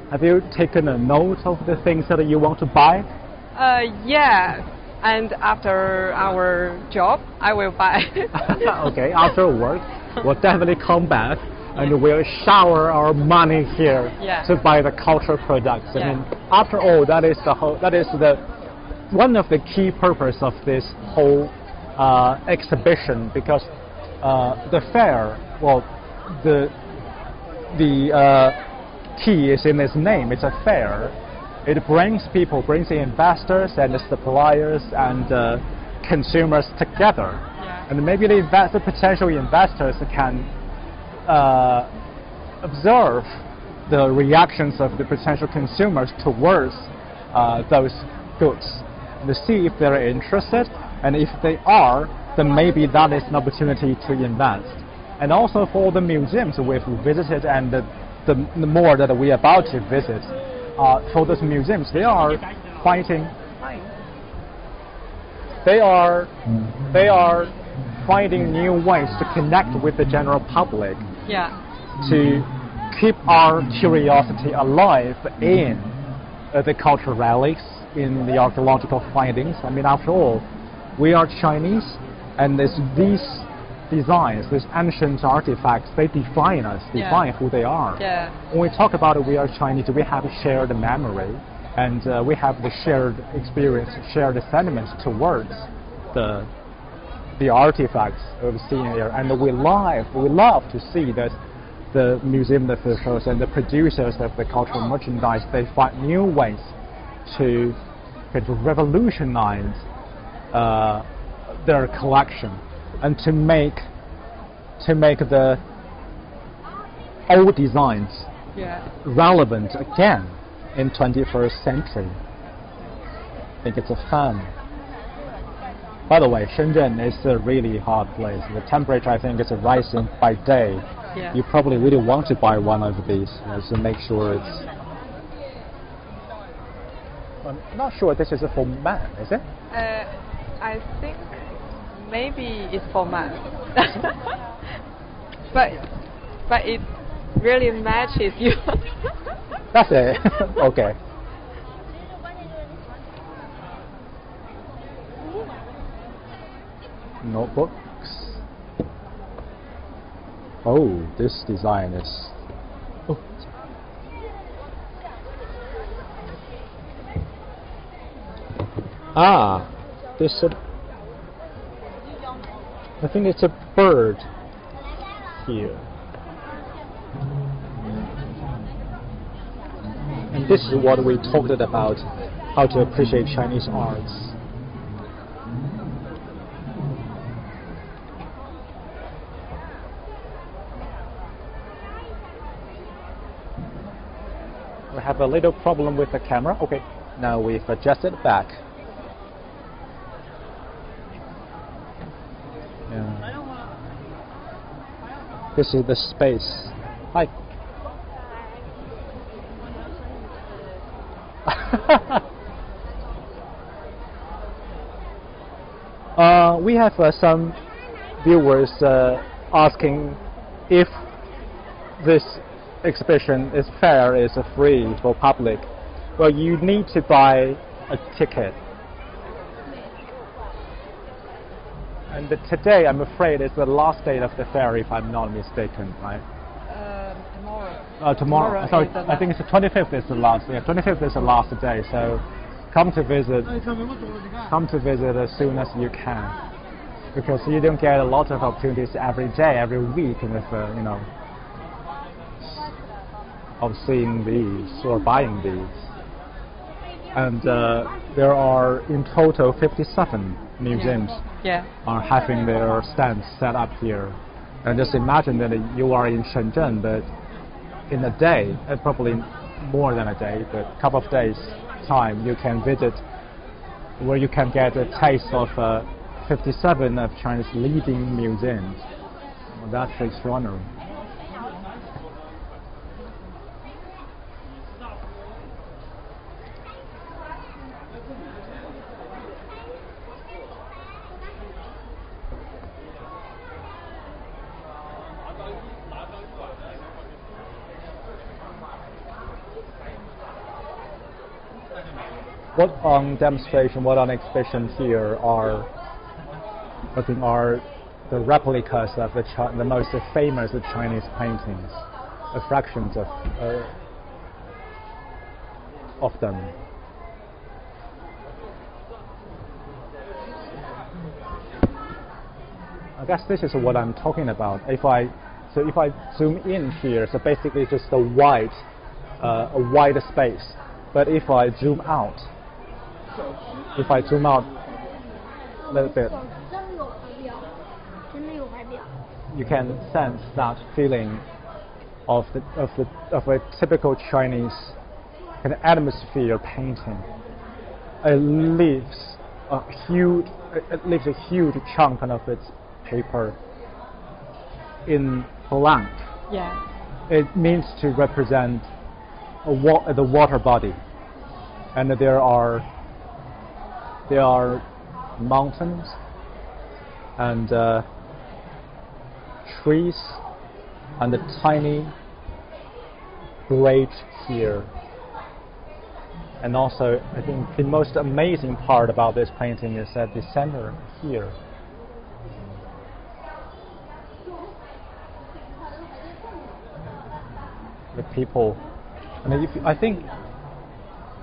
Have you taken a note of the things that you want to buy? Yeah, and after our job, I will buy. Okay, after work, we'll definitely come back and we'll shower our money here to buy the cultural products. I mean, after all, that is one of the key purpose of this whole exhibition, because the fair, well, the key is in its name. It's a fair. It brings people, brings the investors and the suppliers and consumers together. And maybe the potential investors can observe the reactions of the potential consumers towards those goods and to see if they're interested. And if they are, then maybe that is an opportunity to invest. And also for the museums we've visited and the more that we are about to visit, for those museums, they are finding new ways to connect with the general public, to keep our curiosity alive in the cultural relics, in the archaeological findings. I mean, after all, we are Chinese, and it's these designs, these ancient artifacts, they define us, define who they are. When we talk about it, we are Chinese, we have a shared memory, and we have the shared experience, shared sentiments towards the artifacts we've seen here. And we love to see that the museum officials and the producers of the cultural merchandise, they find new ways to revolutionize their collection, and to make the old designs relevant again in 21st century. I think it's a fun. By the way, Shenzhen is a really hot place. The temperature, I think, is rising by day. You probably really want to buy one of these, to make sure it's I'm not sure this is for man, is it? I think maybe it's for man. but it really matches you. That's it. Okay. Notebooks. Oh, this design is. Oh. Ah, this. I think it's a bird here. And this is what we talked about, how to appreciate Chinese arts. We have a little problem with the camera. Okay, now we've adjusted it back. Yeah. This is the space. Hi. We have some viewers asking if this exhibition is fair, is free for public. Well, you need to buy a ticket. And today, I'm afraid, is the last day of the fair, if I'm not mistaken, right? Tomorrow. Tomorrow. Sorry, I think it's the 25th is the last. Yeah, 25th is the last day. So, come to visit as soon as you can, because you don't get a lot of opportunities every day, every week, and you know, of seeing these or buying these. And there are in total 57 museums are having their stands set up here. And just imagine that you are in Shenzhen, but in a day, probably more than a day, but a couple of days time, you can visit where you can get a taste of 57 of China's leading museums. Well, that's extraordinary. What on demonstration, what on exhibition here are, I think, are the replicas of the most famous Chinese paintings, fractions of them. I guess this is what I'm talking about. If I zoom in here, so basically it's just a wide space. But if I zoom out a little bit, you can sense that feeling of a typical Chinese kind of atmosphere painting. It leaves a huge chunk of its paper in blank. Yeah. It means to represent the water body, and there are mountains and trees and a tiny bridge here. And also, I think the most amazing part about this painting is at the center here. The people. I mean, I think,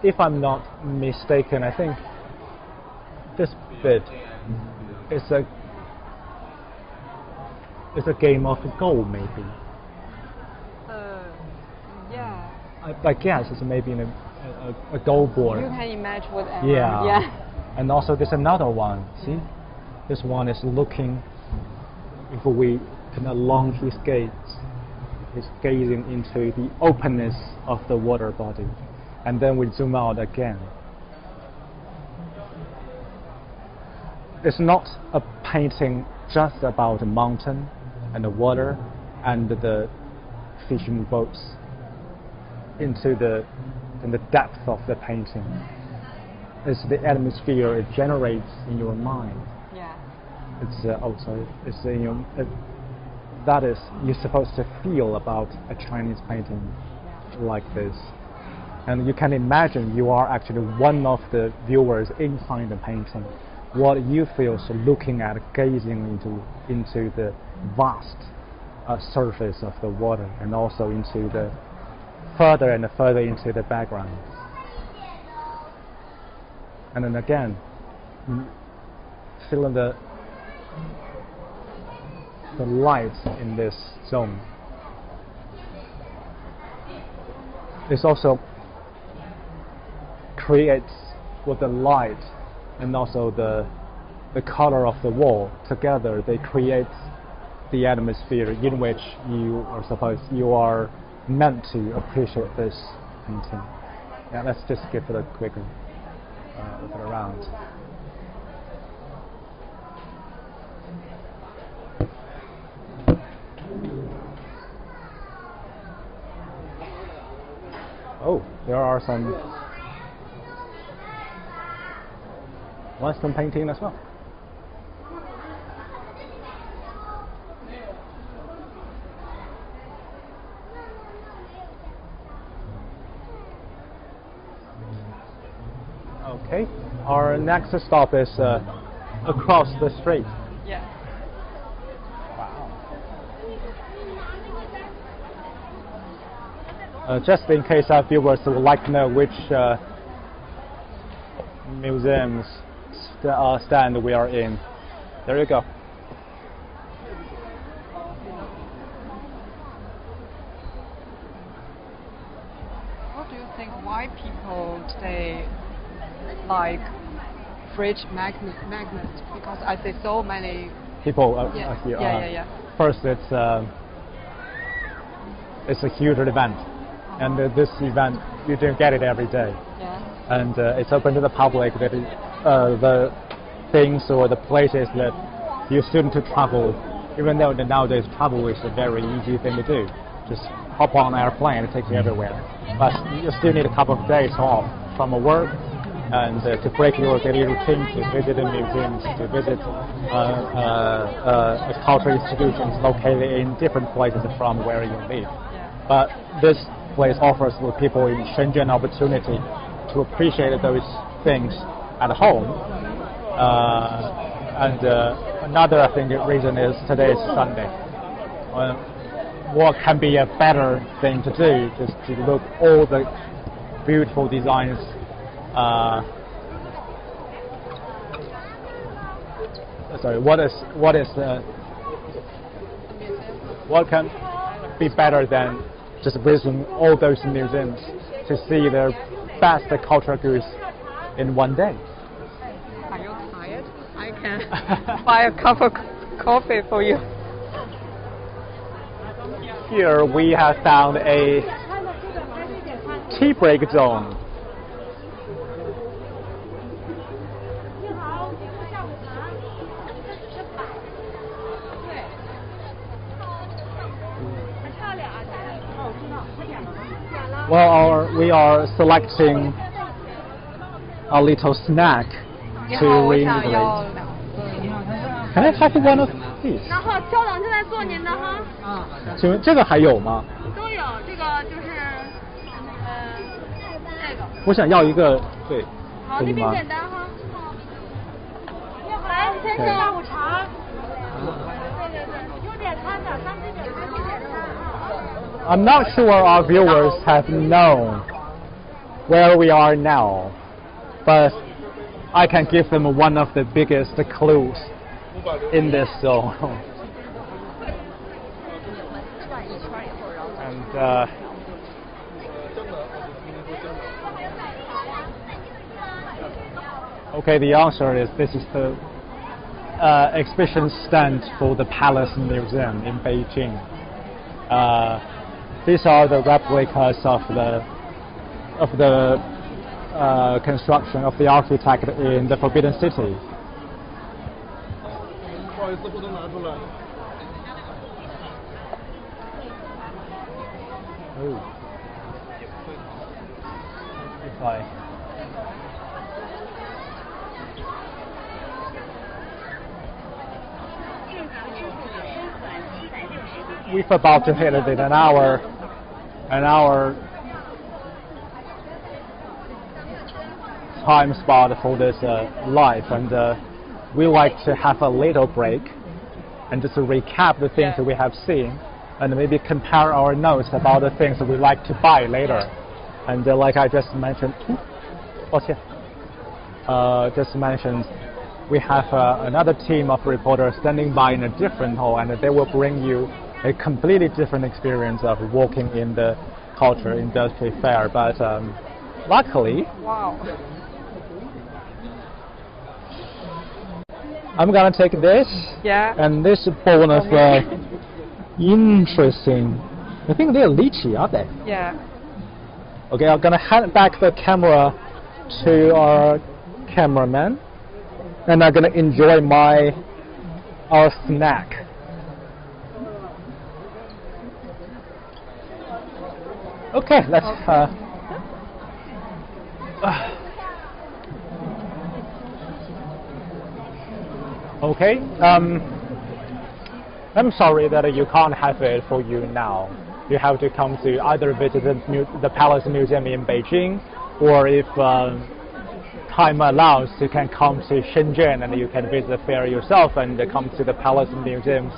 if I'm not mistaken, I think this bit is a game of Go, maybe. Yeah. I guess it's maybe in a Go board. You can imagine whatever. Yeah. Yeah. And also there's another one. See, this one is looking. If we can along his gaze. Is gazing into the openness of the water body, and then we zoom out again. It's not a painting just about the mountain and the water and the fishing boats into the depth of the painting. it's the atmosphere it generates in your mind. Yeah. It's in your. That is, you're supposed to feel about a Chinese painting like this. And you can imagine you are actually one of the viewers inside the painting. What you feel so looking at, gazing into the vast surface of the water, and also into the further and further into the background. And then again, feeling the light in this zone. This also creates with the light and also the color of the wall together. They create the atmosphere in which you are meant to appreciate this painting. Yeah, let's just give it a quick look around. Oh, there are some Western painting as well. Okay, our next stop is across the street. Yeah. Just in case our viewers would like to know which museums stand we are in, there you go. What do you think? Why people today like fridge magnets? Because I see so many people here. Yeah. First, it's a huge event. And this event, you don't get it every day. Yeah. And it's open to the public. That the things or the places that you still need to travel, even though nowadays travel is a very easy thing to do. Just hop on an airplane, it takes you everywhere. But you still need a couple of days off from work and to break your daily routine, to visit the museums, to visit cultural institutions located in different places from where you live. Yeah. But this place offers the people in Shenzhen opportunity to appreciate those things at home. And another, I think, reason is today is Sunday. What can be a better thing to do? Just to look all the beautiful designs. What can be better than just visiting all those museums to see their best cultural goods in one day? Are you tired? I can buy a cup of coffee for you. Here we have found a tea break zone. Well, we are selecting a little snack to reinvigorate. Can I have one of these? 然后校长正在做您的哈。请问这个还有吗？都有，这个就是这个。我想要一个，对，好，可以吗？这边简单哈。来，先生下午茶。对，有点餐的，3吃点餐，7点餐啊。I'm not sure our viewers have known where we are now, but I can give them one of the biggest clues in this zone. And okay, the answer is this is the exhibition stand for the Palace Museum in Beijing. These are the replicas of the construction of the architect in the Forbidden City. we've about to hit an hour time spot for this live, and we like to have a little break and just recap the things that we have seen, and maybe compare our notes about the things that we like to buy later. And like I just mentioned, just mentioned, we have another team of reporters standing by in a different hall, and they will bring you a completely different experience of walking in the culture industry fair. But luckily, Wow. I'm gonna take this. Yeah. And this bowl of interesting. I think they're lychee, aren't they? Yeah. Okay, I'm gonna hand back the camera to our cameraman, and I'm gonna enjoy our snack. Okay, let's. Okay. I'm sorry that you can't have it for you now. You have to come to either visit the Palace Museum in Beijing, or if time allows, you can come to Shenzhen and you can visit the fair yourself and come to the Palace Museum's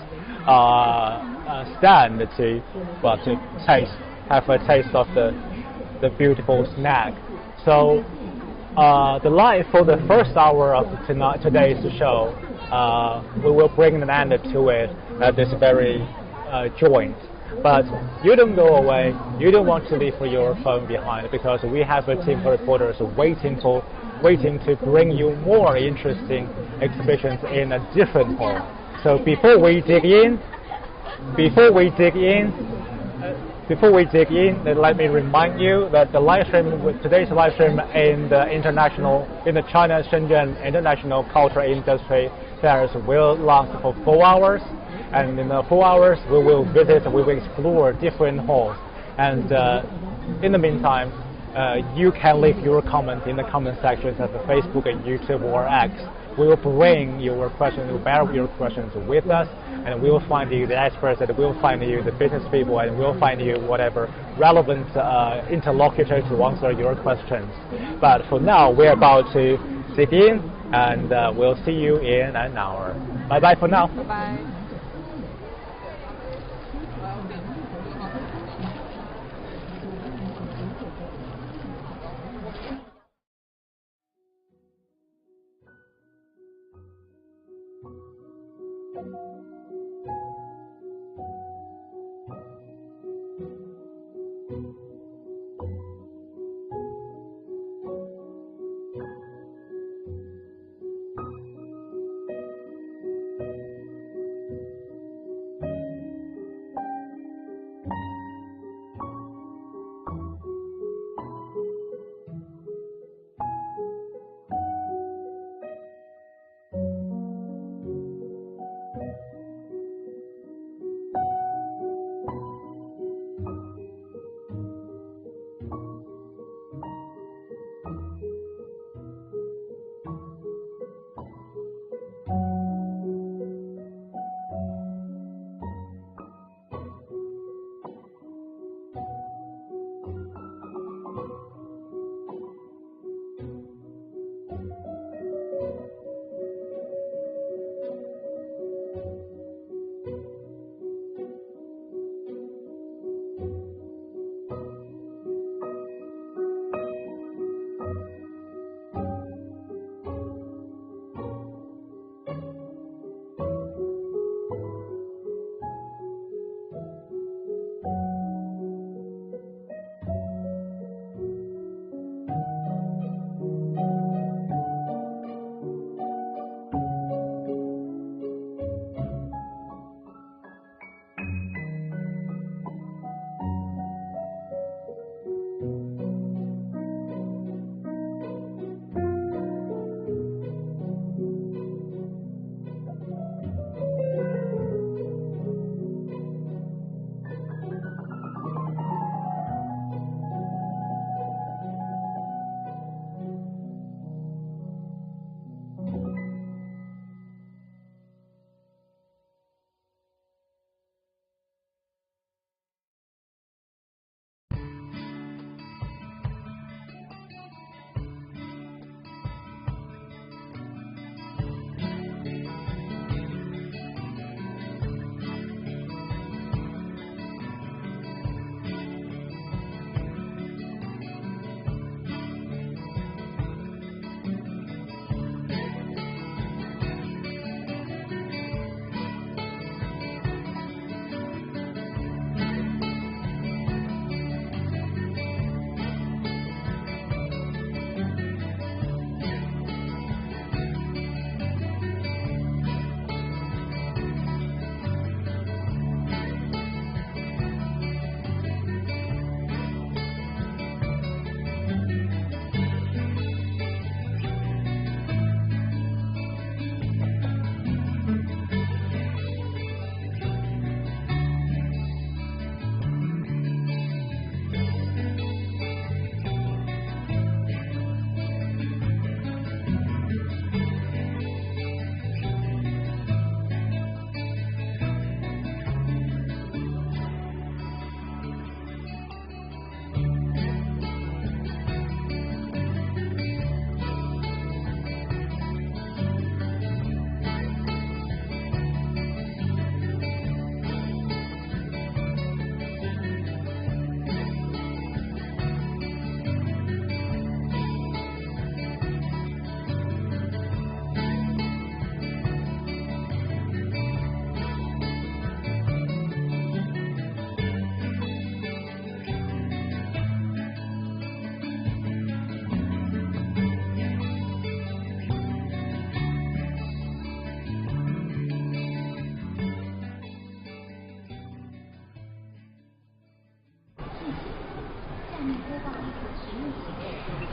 stand to have a taste of the beautiful snack. So the live for the first hour of today's show, we will bring an end to it at this very joint. But you don't go away. You don't want to leave your phone behind, because we have a team of reporters waiting to bring you more interesting exhibitions in a different hall. So before we dig in, let me remind you that the today's live stream in the China Shenzhen International Cultural Industry Fairs will last for 4 hours, and in the 4 hours we will explore different halls. And in the meantime, you can leave your comment in the comment sections of the Facebook and YouTube or X. We will bring your questions, we'll bear your questions with us, and we will find you the experts, and we will find you the business people, and we'll find you whatever relevant interlocutor to answer your questions. But for now, we're about to dig in, and we'll see you in an hour. Bye bye for now. Bye.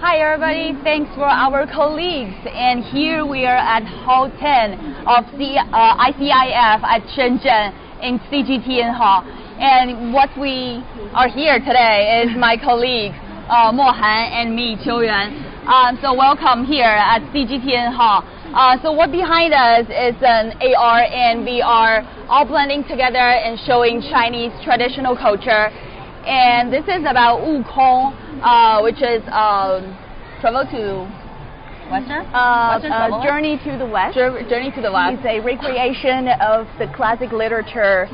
Hi everybody, thanks for our colleagues. And here we are at Hall 10 of the ICIF at Shenzhen in CGTN Hall. And what we are here today is my colleagues Mo Han and me, Qiu Yuan. So welcome here at CGTN Hall. So what behind us is an AR and VR all blending together and showing Chinese traditional culture. And this is about Wukong, which is travel to Western? Journey to the West. Journey to the West. It's a recreation of the classic literature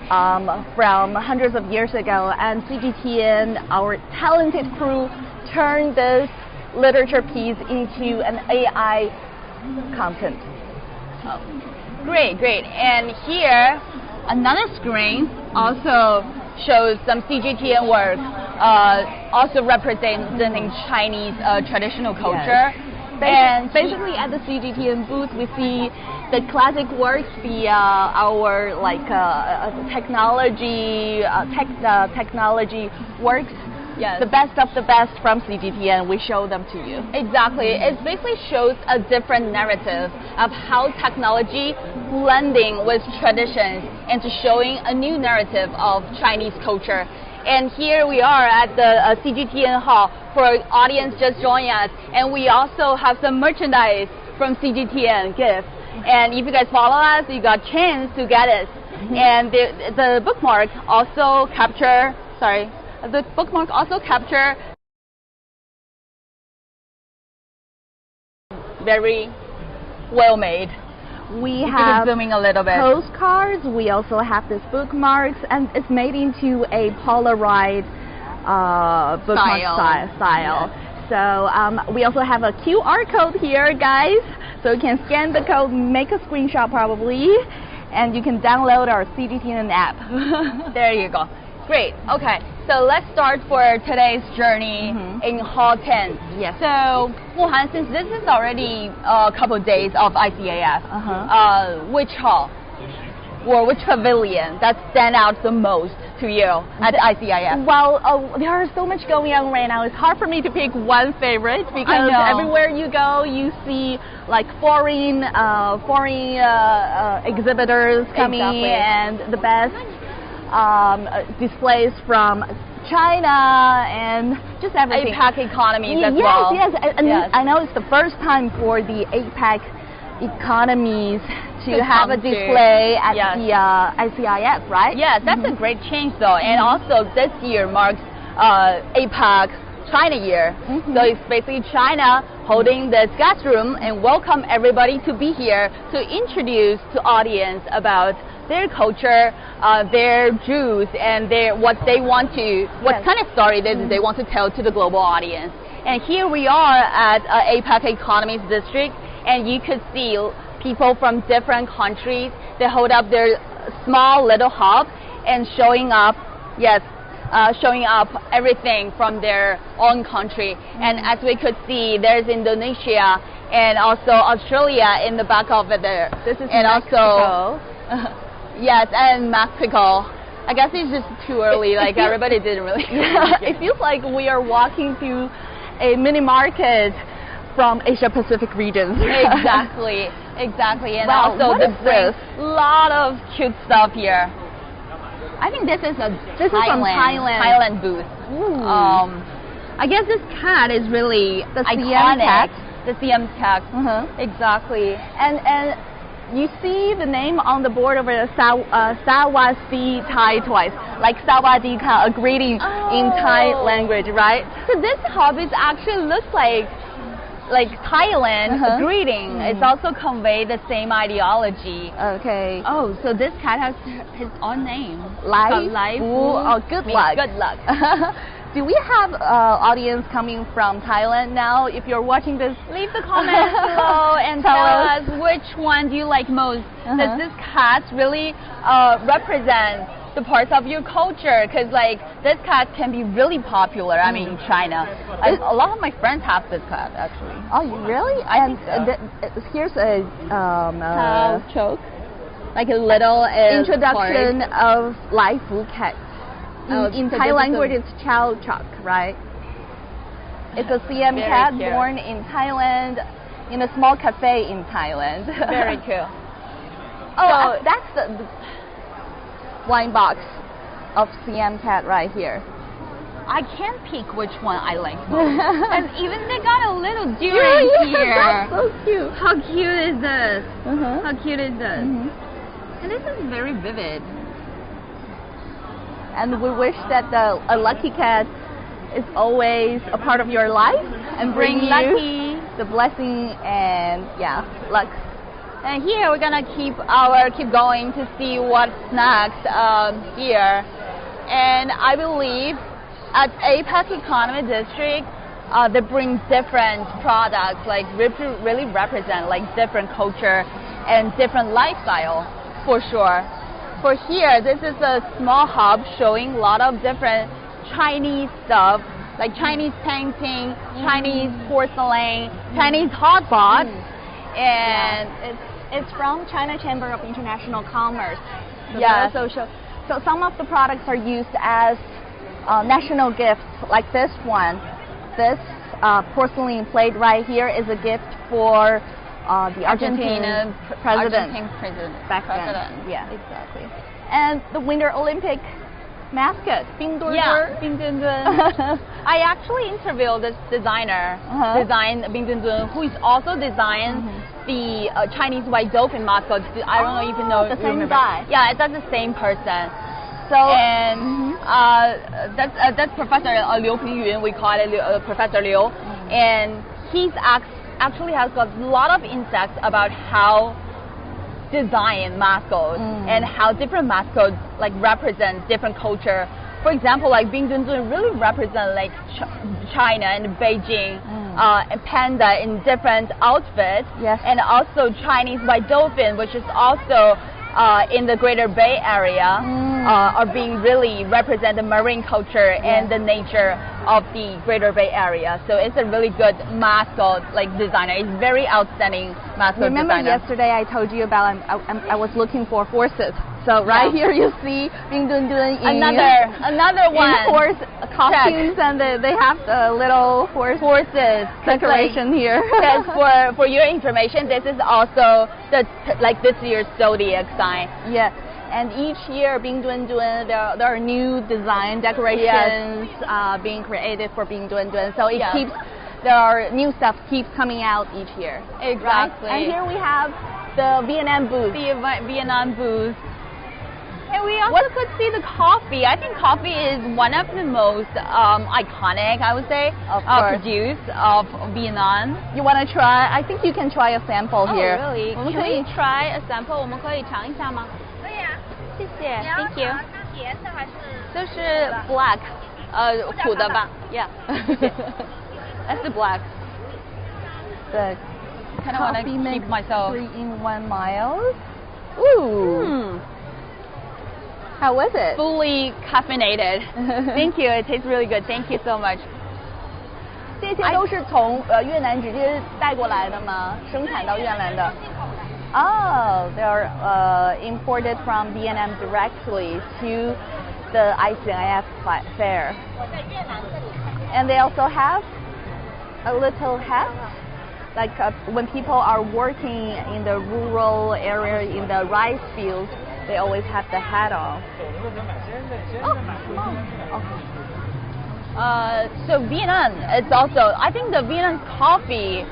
from hundreds of years ago. And CGTN, our talented crew, turned this literature piece into an AI content. Oh, great. And here, another screen also shows some CGTN work, also representing Chinese traditional culture. Yes. Basically, at the CGTN booth, we see the classic works, our technology works. Yes. The best of the best from CGTN, we show them to you. Exactly. It basically shows a different narrative of how technology blending with traditions and to showing a new narrative of Chinese culture. And here we are at the CGTN Hall for audience just joining us. And we also have some merchandise from CGTN gifts. And if you guys follow us, you got a chance to get it. And the bookmark also capture, very well made. We have zooming a little bit. Postcards. We also have this bookmarks, and it's made into a Polaroid bookmark style. Yes. So we also have a QR code here, guys. So you can scan the code, make a screenshot probably, and you can download our CGTN app. There you go. Great. Okay. So let's start for today's journey in Hall 10. Yes. So, Mo Han, since this is already a couple days of ICIF, which hall or which pavilion that stand out the most to you at ICIF? Well, there is so much going on right now. It's hard for me to pick one favorite because everywhere you go, you see like foreign exhibitors coming and the best displays from China and just everything. APAC economies as well. Yes. I know it's the first time for the APAC economies to have a display at the ICIF, right? Yes, that's a great change though. And also this year marks APAC China year. So it's basically China holding this guest room and welcome everybody to be here to introduce to audience about their culture, their Jews, and what kind of story they want to tell to the global audience. And here we are at APAC Economies District, and you could see people from different countries. They hold up their small little hub and showing up everything from their own country. And as we could see, there's Indonesia and also Australia in the back of it there. This is Mexico. Yes, and Mexico. I guess it's just too early, everybody didn't really. It feels like we are walking through a mini market from Asia Pacific regions. Exactly. And also a lot of cute stuff here. I think this is from Thailand booth. I guess this cat is really the iconic. The CM tag. Exactly. And you see the name on the board over there, Sawasi Thai twice, like Sawadi, a greeting in Thai language, right? So this hub is actually looks like Thailand greeting. It's also conveyed the same ideology. Okay. Oh, so this cat has his own name. Life. Good luck. Good luck. Do we have audience coming from Thailand now? If you're watching this, leave the comments below and tell us which one do you like most. Does this cat really represent the parts of your culture? Because this cat can be really popular. I mean, in China, a lot of my friends have this cat actually. Oh, really? Here's a choke, like a little introduction of Lai Fu cat. In Thai language, it's chow chok, right? It's a CM Very cat cute. born in Thailand, in a small cafe in Thailand. Very cool. Oh, So- that's the blind box of CM cat right here. I can't pick which one I like most. And even they got a little durian here. That's so cute. How cute is this? Uh-huh. How cute is this? Mhm. And this is very vivid. And we wish that a lucky cat is always a part of your life and bring you lucky. the blessing and luck. And here we're gonna keep going to see what's next here. And I believe at APEC Economy District, they bring different products, like really represent like different culture and different lifestyle, for sure. For here, this is a small hub showing a lot of different Chinese stuff, like Chinese painting, Chinese porcelain, Chinese hot pots, and It's from China Chamber of International Commerce. Yes. So some of the products are used as national gifts, like this one. This porcelain plate right here is a gift for the Argentine president. Argentine president. Back then. President. Yeah, exactly. And the Winter Olympic mascot, Bing Dun Yeah, Bing Dun Dun. I actually interviewed this designer, designed Bing Dun Dun, who is also designed the Chinese white dolphin mascot. I don't know if you know. the same remember. guy. Yeah, that's the same person. So And that's Professor Liu Pingyun. We call it Professor Liu, and he's actually has got a lot of insights about how design mascots and how different mascots like represent different culture. For example, like Bing Dun Dun really represent like China and Beijing, and panda in different outfits, Yes. and also Chinese white dolphin, which is also in the Greater Bay Area, are being really represent the marine culture and the nature of the Greater Bay Area. So it's a really good mascot like designer. It's very outstanding mascot remember designer. yesterday I told you about I was looking for horses. So right here you see Bing Dun Dun in Another one. in horse costumes, and they have the little horses decoration here. Yes, for your information, this is also this year's zodiac sign. Yeah, and each year Bing Dun Dun there are new design decorations being created for Bing Dun Dun. So it keeps new stuff keeps coming out each year. Exactly. Right? And here we have the Vietnam booth. The Vietnam booth. And we also could see the coffee. I think coffee is one of the most iconic, I would say, produce of Vietnam. You want to try? I think you can try a sample here. Oh, really? Can we try a sample? 我们可以尝一下吗？可以啊。谢谢 Thank，Thank you。是甜的还是？这是 black，苦的吧 ？Yeah， That's the black. The Kind of want to coffee keep mix myself. 3-in-1 miles. Ooh. How was it? Fully caffeinated. Thank you. It tastes really good. Thank you so much. 这些都是从越南直接带过来的吗？生产到越南的？ Oh, they are imported from Vietnam directly to the ICIF fair. And they also have a little hat, like when people are working in the rural area in the rice fields, they always have the hat on. So Vietnam, it's also, I think the Vietnam coffee,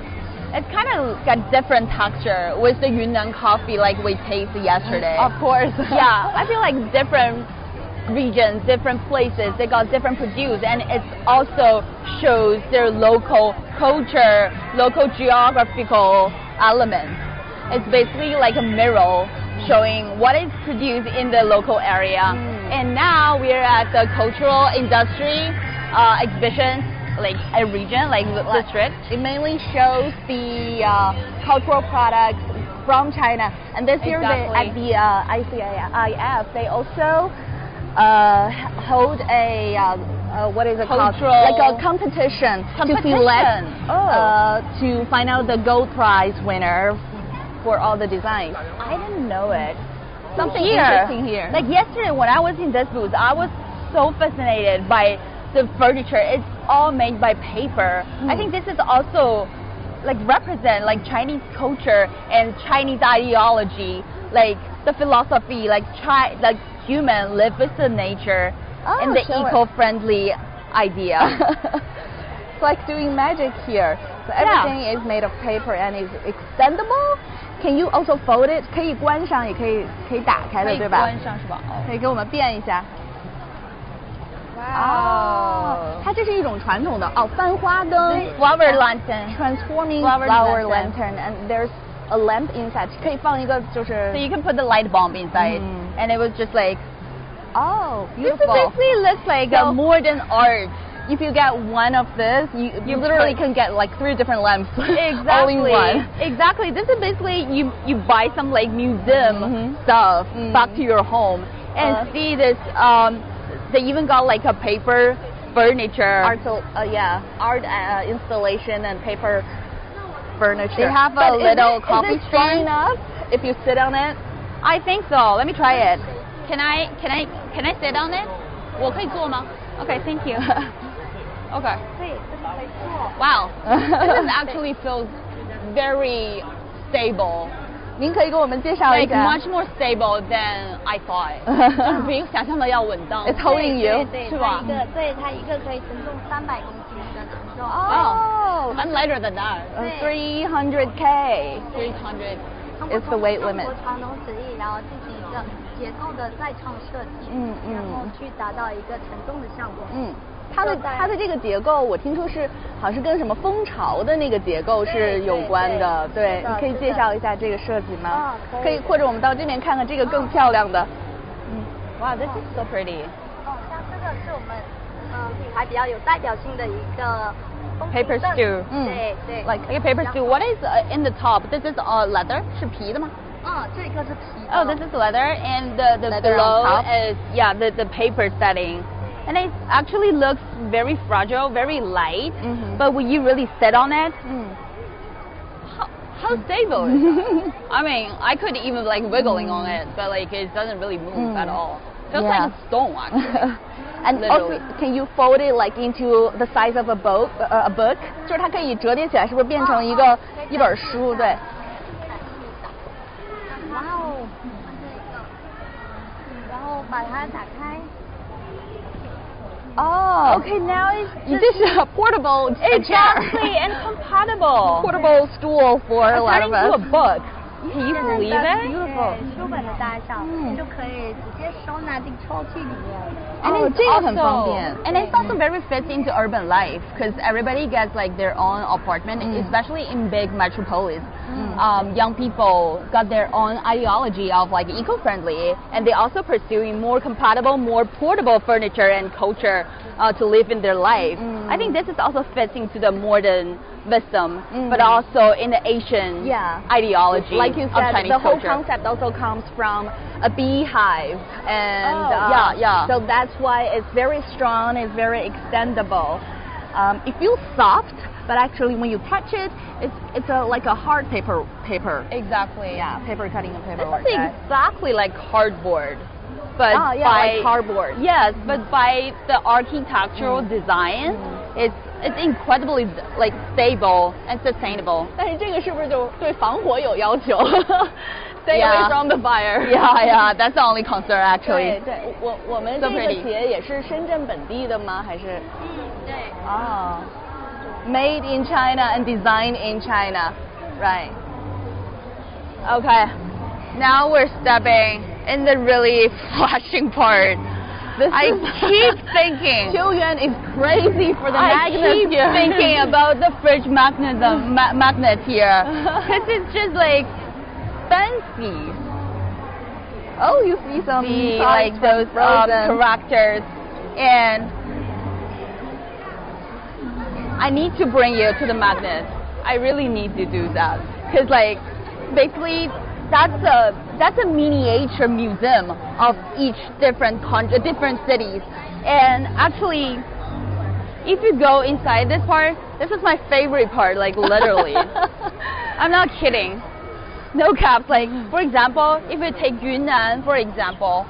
it's kind of got different texture with the Yunnan coffee like we tasted yesterday. Of course. Yeah, I feel like different regions, different places, they got different produce, and it also shows their local culture, local geographical elements. It's basically like a mirror showing what is produced in the local area. And now we're at the cultural industry exhibition, like a region, like district. It mainly shows the cultural products from China. And this year at the ICIF, they also hold a what is it called? Like a competition. To select to find out the gold prize winner for all the designs. I didn't know it. Something interesting here. Like yesterday when I was in this booth, I was so fascinated by the furniture, it's all made by paper. I think this is also like represent like Chinese culture and Chinese ideology, like the philosophy, like human live with the nature and the eco-friendly idea. It's like doing magic here. So everything is made of paper and is extendable. Can you also fold it? 可以关上，也可以打开的，对吧？关上是吧？可以给我们变一下。哇哦，它这是一种传统的翻花灯 ，flower lantern, transforming flower lantern, and there's a lamp inside. 可以放一个就是 So you can put the light bulb inside, and it was just like, oh, this beautiful. basically looks like a modern art. If you get one of this, you literally can get like 3 different lamps all in one. Exactly. This is basically you buy some like museum stuff back to your home and see this. They even got like a paper furniture. Art installation and paper furniture. They have a little coffee Is it strong stand. enough if you sit on it? I think so. Let me try it. Can I sit on it? 我可以坐吗? Okay, thank you. Okay. Wow. This actually feels very stable. 您可以给我们介绍一 Like 下。 much more stable than I thought. 就是比想象的要稳当。 It's holding you. 是吧？它一个可以承重300公斤的承重。Oh, I'm lighter than that. 300K 300. is the weight limit. 中国传统旨意，然后进行一个结构的再创设计，然后去达到一个承重的效果。它的这个结构，我听说是好像是跟什么蜂巢的那个结构是有关的。对，你可以介绍一下这个设计吗？可以，或者我们到这边看看这个更漂亮的。Wow, this is so pretty. 像这个是我们品牌比较有代表性的一个 Paper stool. 对 Like a paper stool. What is in the top? This is leather. 是皮的吗？这个是皮的。Oh, this is leather, and the Leather below on top? is the paper setting. And it actually looks very fragile, very light. But when you really sit on it, how stable is that? I mean, I could even like wiggling on it, but like it doesn't really move at all. Feels like a stone actually. And also, can you fold it like into the size of a book? 就是它可以折叠起来，是不是变成一本书？对。哇哦，然后把它打开。Oh, Okay, now this is a portable exactly and compatible. portable stool for a lot Turning of to a us. book. Can you believe it? Beautiful. 书本的大小，就可以直接收纳进抽屉里面。哦，这个很方便。 And it's also very fits into urban life because everybody gets like their own apartment, especially in big metropolis. Young people got their own ideology of like eco-friendly, and they also pursuing more compatible, more portable furniture and culture to live in their life. I think this is also fits into the modern wisdom, but also in the Asian ideology Like you of said, Chinese the whole culture. concept also comes from a beehive, and yeah. so that's why it's very strong, it's very extendable. It feels soft, but actually when you touch it, it's like a hard paper. Exactly. Yeah, paper cutting and paperwork. It's exactly like cardboard, but by like cardboard. Yes, but by the architectural design, it's incredibly like stable and sustainable. 但是这个是不是就对防火有要求？Stay away from the fire. Yeah, that's the only concern actually. 对，我们这个企业也是深圳本地的吗？还是？对。哦。Made in China and designed in China, right? Okay, now we're stepping in the really flashing part. I keep thinking. Qiuyuan is crazy for the magnets I keep here. thinking about the fridge magnet here because it's just like fancy. Oh, you see some like those characters, and I need to bring you to the magnet. I really need to do that because like basically that's a miniature museum of each different cities, and actually if you go inside this part, this is my favorite part, like literally. I'm not kidding, no caps. Like for example, if you take Yunnan for example,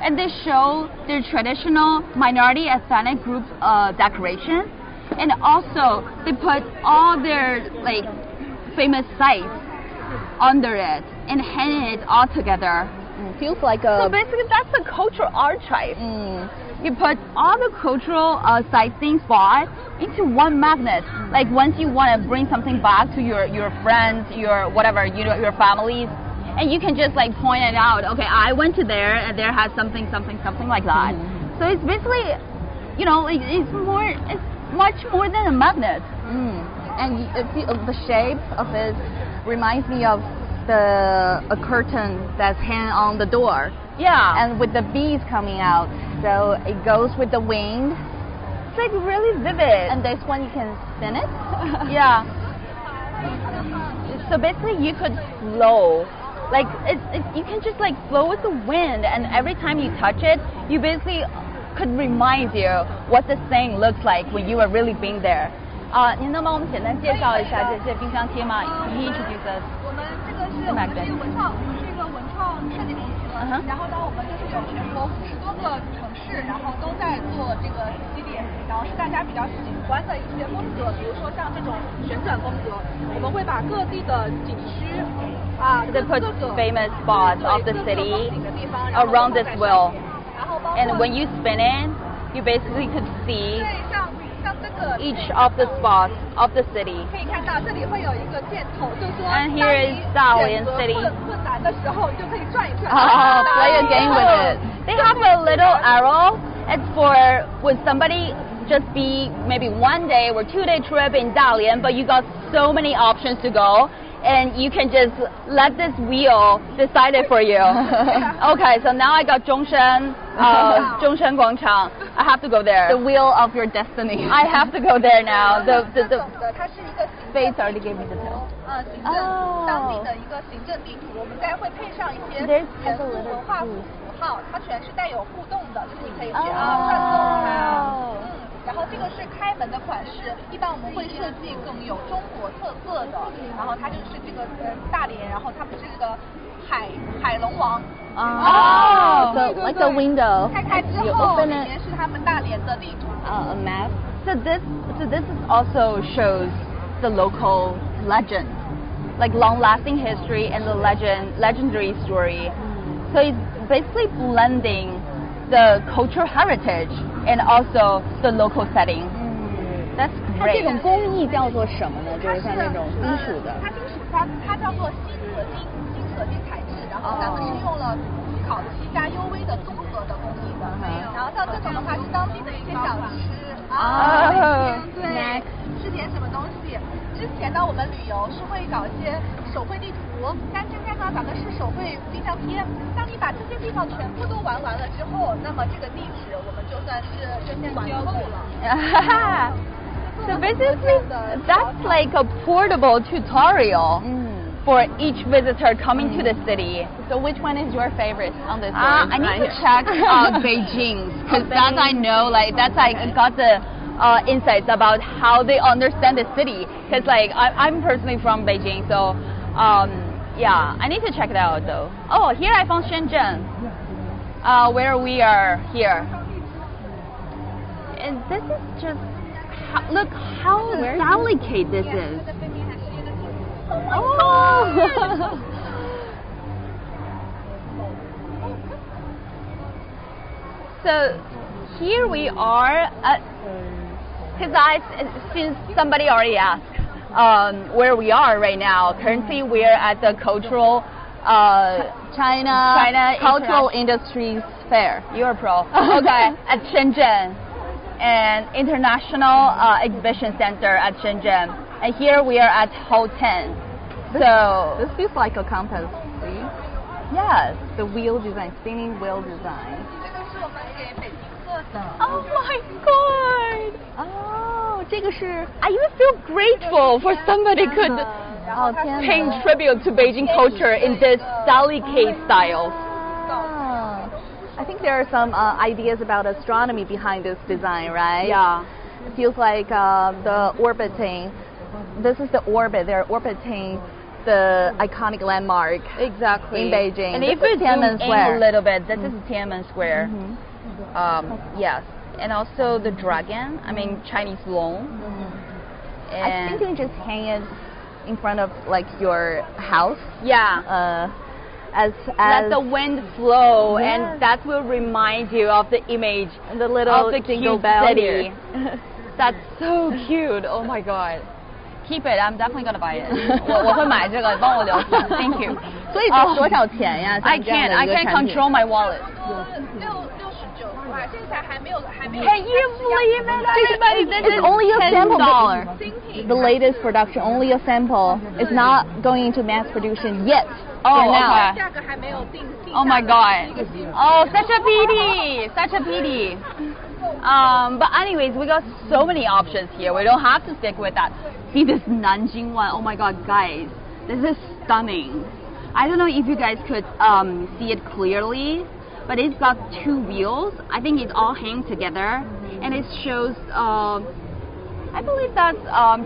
and they show their traditional minority ethnic group decoration, and also they put all their like famous sites under it and hang it all together. Feels like a. So basically, that's a cultural archive. You put all the cultural sightseeing spots into one magnet. Like once you want to bring something back to your friends, your whatever, your families, and you can just like point it out. Okay, I went to there and there has something like that. So it's basically, it's much more than a magnet. And the shape of it reminds me of a curtain that's hanging on the door. Yeah. And with the bees coming out, so it goes with the wind. It's like really vivid. And this one you can spin it. Yeah. So basically, you could flow. Like you can just like flow with the wind, and every time you touch it, you basically could remind you what this thing looks like when you were really being there. 您能帮我们简单介绍一下这些冰箱贴吗？ Can you introduce us? 我们这个是文创，是一个文创设计公司。然后呢，我们就是有全国50多个城市，然后都在做这个系列，然后是大家比较喜欢的一些风格，比如说像这种旋转风格，我们会把各地的景区They put famous spots of the city around this wheel, and when you spin it, you basically could see each of the spots of the city. 可以看到这里会有一个箭头，就是说 And here is Dalian City. 困难的时候，你就可以转一转。Play a game with it. They have a little arrow. It's for when somebody just be maybe 1 day or 2 day trip in Dalian, but you got so many options to go, and you can just let this wheel decide it for you. Okay, so now I got Zhongshan, Zhongshan Guangchang. I have to go there. The wheel of your destiny. I have to go there now. The 它是一个 Faith already gave me the tell. 行政当地的一个行政地图，我们再会配上一些元素文化符号，它全是带有互动的，就是你可以去转动它。然后这个是开门的款式，一般我们会设计更有中国特色的，然后它就是这个大连，然后它不是这个海龙王。So like a window. 开之后里面是他们大连的地图。A map. So this also shows the local legend, like long-lasting history and the legendary story. So it's basically blending the cultural heritage and also the local setting. That's 它这 great. 种工艺叫做什么呢？就是像那种金属的。它叫做锌合金材质，然后咱们是用了烤漆加 UV 的综合的工艺的。然后像这种的话是当地的一些小吃对，吃点什么东西。之前呢，我们旅游是会搞一些手绘地图，但现在呢，咱们是手绘冰箱贴。当你把这些地方全部都玩完了之后，那么这个地址我们就算是玩够了。So basically, that's like a portable tutorial for each visitor coming to the city. So which one is your favorite on this list? I need to check Beijing, because that I know, like that's like got the insights about how they understand the city. Because like I'm personally from Beijing, so yeah, I need to check it out though. Oh, here I found Shenzhen, where we are here, and this is just look how delicate this is. Oh. So here we are, since somebody already asked where we are right now. Currently, we're at the cultural China Cultural Industries Fair. You're a pro. Okay, at Shenzhen, an international exhibition center at Shenzhen. And here we are at Hall 10. So This feels like a compass. See? yes. The wheel design, spinning wheel design. 这个是我们给北京做的。 Oh my god! Oh, 这个是 I even feel grateful for somebody could paying tribute to Beijing culture in this delicate style. I think there are some ideas about astronomy behind this design, right? Yeah. It feels like the orbiting. This is the orbit. They're orbiting the iconic landmark. Exactly. In Beijing. And this if we is zoom Tiananmen in Square. a little bit, this is Tiananmen Square. Yes. And also the dragon, I mean Chinese long. I think you just hang it in front of like your house. Yeah. As let the wind flow, Yes. and that will remind you of the image the little of the jingle cute bell city. here. That's so cute. Oh my god. Keep it. I'm definitely gonna buy it. 我会买这个，帮我留下。Thank you. 所以这多少钱呀？ I can't control my wallet. 69块，现在还没有。 Can you believe it? Everybody, this It's is only a sample. $10. The latest production, only a sample. It's not going into mass production yet. Oh, for now. okay. 价格还没有定。 Oh my god. Oh, such a pity. Such a pity. But anyways, we got so many options here. We don't have to stick with that. See this Nanjing one. Oh my god, guys. This is stunning. I don't know if you guys could see it clearly, but it's got two wheels. I think it's all hang together, and it shows, I believe that's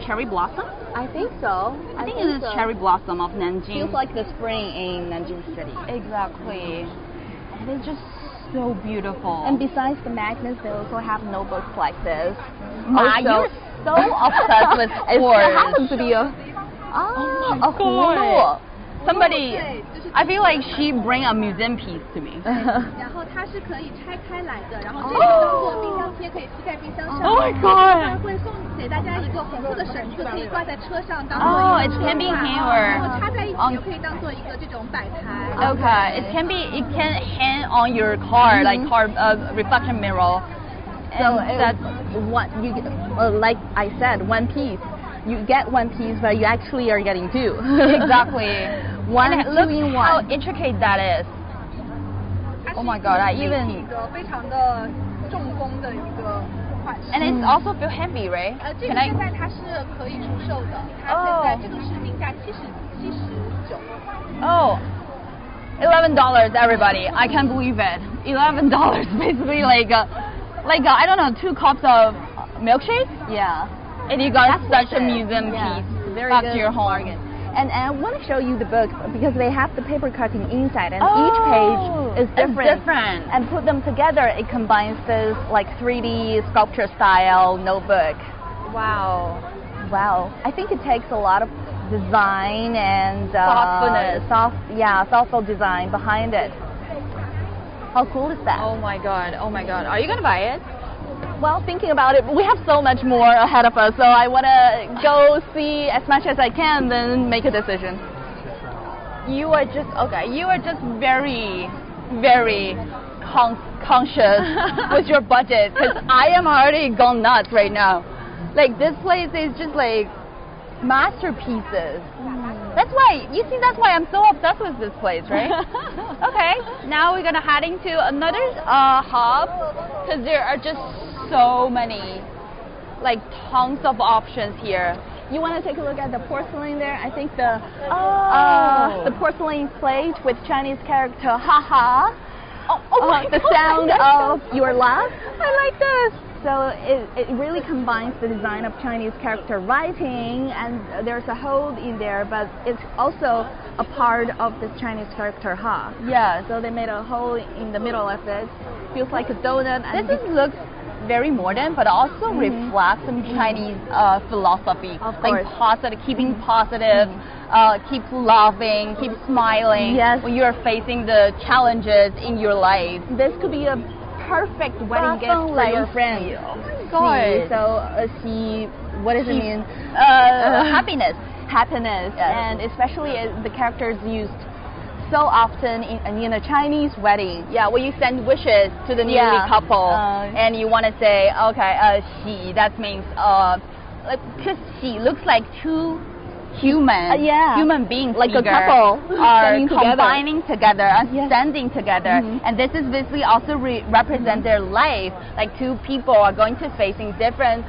cherry blossom. I think so. I think it is cherry blossom of Nanjing. Feels like the spring in Nanjing City. Exactly. And it's just so beautiful. And besides the magnets, they also have notebooks like this. Ma, you're so obsessed with sports. It happens to be a葫芦. Somebody, I feel like she bring a museum piece to me. 然后它是可以拆开来的，然后这个当做冰箱贴可以贴在冰箱上。 Oh my god! 它会送给大家一个红色的绳子，可以挂在车上当做 Oh, 一 it 个 can be 然 hanger. 后插在一起又可以当做一个这种摆台。 Okay, it can hang on your car, like car reflection mirror. So And that's one, you get, like I said, one piece. You get one piece, but you actually are getting two. exactly. One, And two look in how one. intricate that is. Oh my god, I 一 even 个非常的重工的一个款式。 and it's also feel heavy, right? 这 Can 个 I? 现在它是可以出售的，它现在这个是定价79。 Oh, $11, everybody! I can't believe it. $11, basically like I don't know, 2 cups of milkshake, Yeah. and you got That's such a worth it. museum Yeah. piece Very back good to your home. bargain. And I want to show you the books because they have the paper cutting inside, and Oh, each page is it's different. different. And put them together, it combines this like 3D sculpture style notebook. Wow. Wow. I think it takes a lot of design and Thoughtfulness. thoughtful design behind it. How cool is that? Oh my god. Oh my god. Are you gonna buy it? Well, thinking about it, we have so much more ahead of us, so I want to go see as much as I can, then make a decision. You are just very, very conscious with your budget, because I am already gone nuts right now. Like, this place is just like masterpieces. That's why I'm so obsessed with this place, right? Okay, now we're gonna head into another hub, because there are just so many, like tons of options here. You want to take a look at the porcelain there? I think the porcelain plate with Chinese character haha. The sound of your laugh. I like this. So it really combines the design of Chinese character writing, and there's a hole in there, but it's also a part of the Chinese character ha. Yeah. So they made a hole in the middle of it. Feels like a donut. And This looks very modern, but also reflects some Chinese philosophy. Of like course. positive, keeping positive, keep laughing, keep smiling Yes. when you're facing the challenges in your life. This could be a perfect wedding gift for your friend. God. So what does it mean? Happiness. Happiness, Yes. and especially the characters used so often in a Chinese wedding. Yeah, when you send wishes to the newly Yeah. couple, and you want to say, okay, she, that means, because she looks like two human beings, like a figure couple are standing together. combining together and Yes. standing together, and this is basically also represent their life. Like two people are going to facing different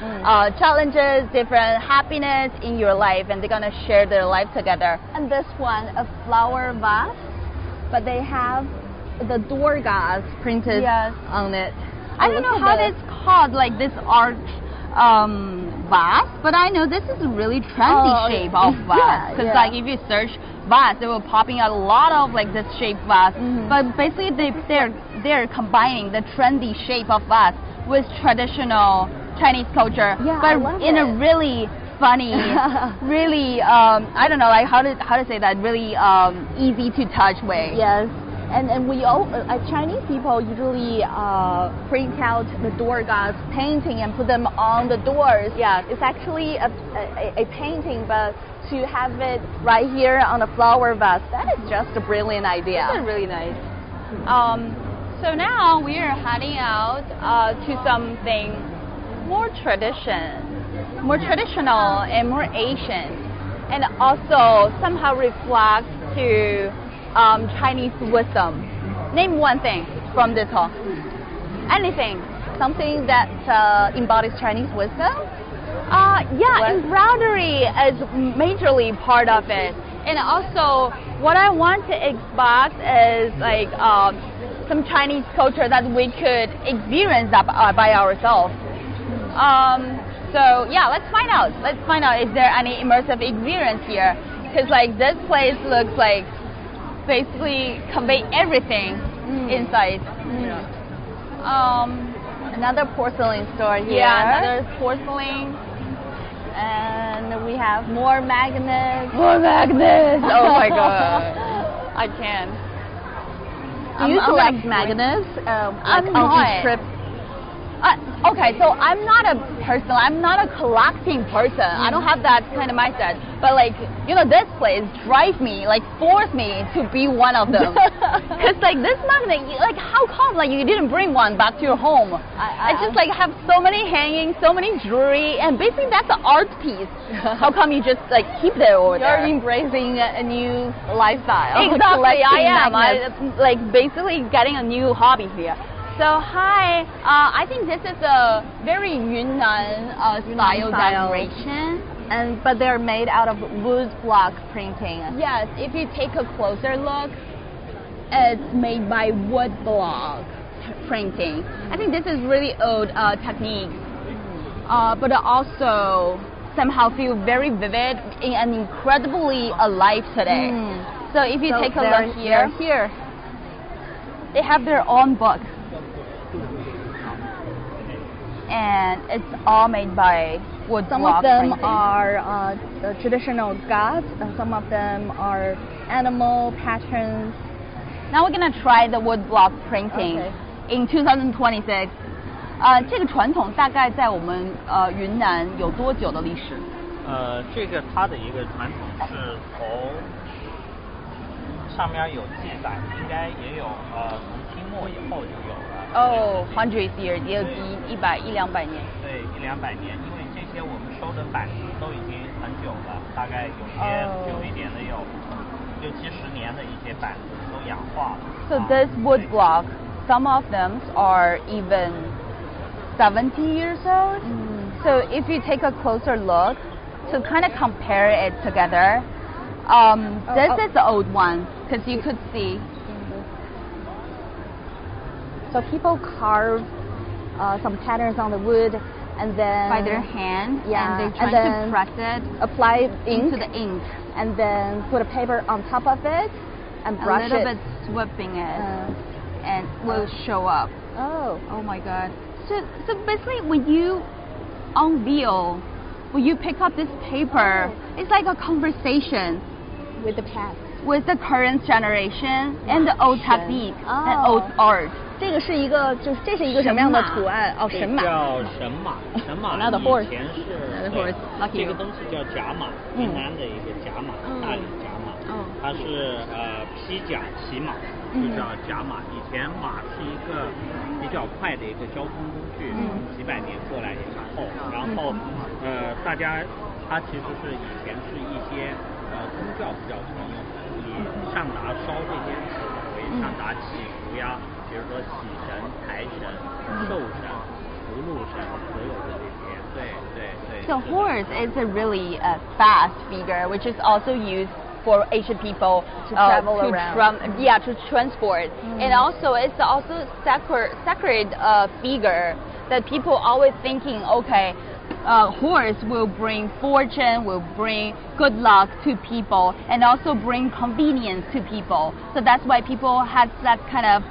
challenges, different happiness in your life, and they're gonna share their life together. And this one, a flower vase, but they have the door gods printed Yes. on it. I don't know how it's called, like this art vase, but I know this is a really trendy shape of vase. Because like if you search vase, it will popping out a lot of like this shape vase. But basically they're combining the trendy shape of vase with traditional Chinese culture, but in a really funny, really I don't know, like how to say that, really easy to touch way. Yes. And we all, Chinese people usually print out the door guards painting and put them on the doors. Yeah. It's actually a painting, but to have it right here on a flower vase, that is just a brilliant idea. That's really nice. So now we are heading out to something more traditional and more Asian, and also somehow reflects to Chinese wisdom. Name one thing from this hall. Anything. Something that embodies Chinese wisdom? Embroidery is majorly part of it. And also, what I want to expect is like some Chinese culture that we could experience that by ourselves. So yeah, let's find out. Let's find out is there any immersive experience here? Because like this place looks like basically convey everything inside. Another porcelain store here. Yeah, another porcelain. And we have more magnets. More magnets! Oh my god. I can't. Do you collect magnets on each trip? Okay, so I'm not a collecting person. I don't have that kind of mindset. But like, you know, this place drives me, like force me to be one of them. Because like this magnet, like how come like you didn't bring one back to your home? I just like have so many hangings, so many jewelry, and basically that's an art piece. How come you just like keep it over there? You're embracing a new lifestyle. Exactly, I am. I'm like basically getting a new hobby here. So hi, I think this is a very Yunnan style decoration. But they're made out of wood block printing. Yes, if you take a closer look, it's made by wood block printing. I think this is really old technique, but also somehow feel very vivid and incredibly alive today. So if you take a look here, they have their own book. And it's all made by wood Some block of them printing. are traditional gods, and some of them are animal patterns. Now we're gonna try the wood block printing in 2026. 这个传统大概在我们云南有多久的历史？这个它的一个传统是从上面有记载，应该也有从清末以后就有了。哦 ，100 years， 也有100、100-200年。对，100-200年，因为这些我们收的板子都已经很久了，大概有些久一点的有60-70年的一些板子都氧化了。So this wood block, some of them are even 70 years old. So if you take a closer look to kind of compare it together, this is the old one because you could see. So people carve some patterns on the wood and then by their hand, yeah, and they try to press it, apply into the ink, and then put a paper on top of it and brush a little bit sweeping it, and will show up. Oh my god. So basically when you unveil, when you pick up this paper, it's like a conversation with the past, with the current generation and the old technique and old art. 这是一个什么样的图案？哦，神马。叫神马，神马以前是这个东西叫甲马，云南的一个甲马，大理甲马，它是披甲骑马，就叫甲马。以前马是一个比较快的一个交通工具，几百年过来以后，然后大家它其实是以前是一些宗教比较常用，以上达烧这些纸为上达祈福呀。比如说喜神、财神、寿神、福禄神，所有的这些，对。So horse is a really fast figure, which is also used for Asian people to travel around. To transport, and also it's also sacred figure that people always thinking, okay, horse will bring fortune, will bring good luck to people, and also bring convenience to people. So that's why people have that kind of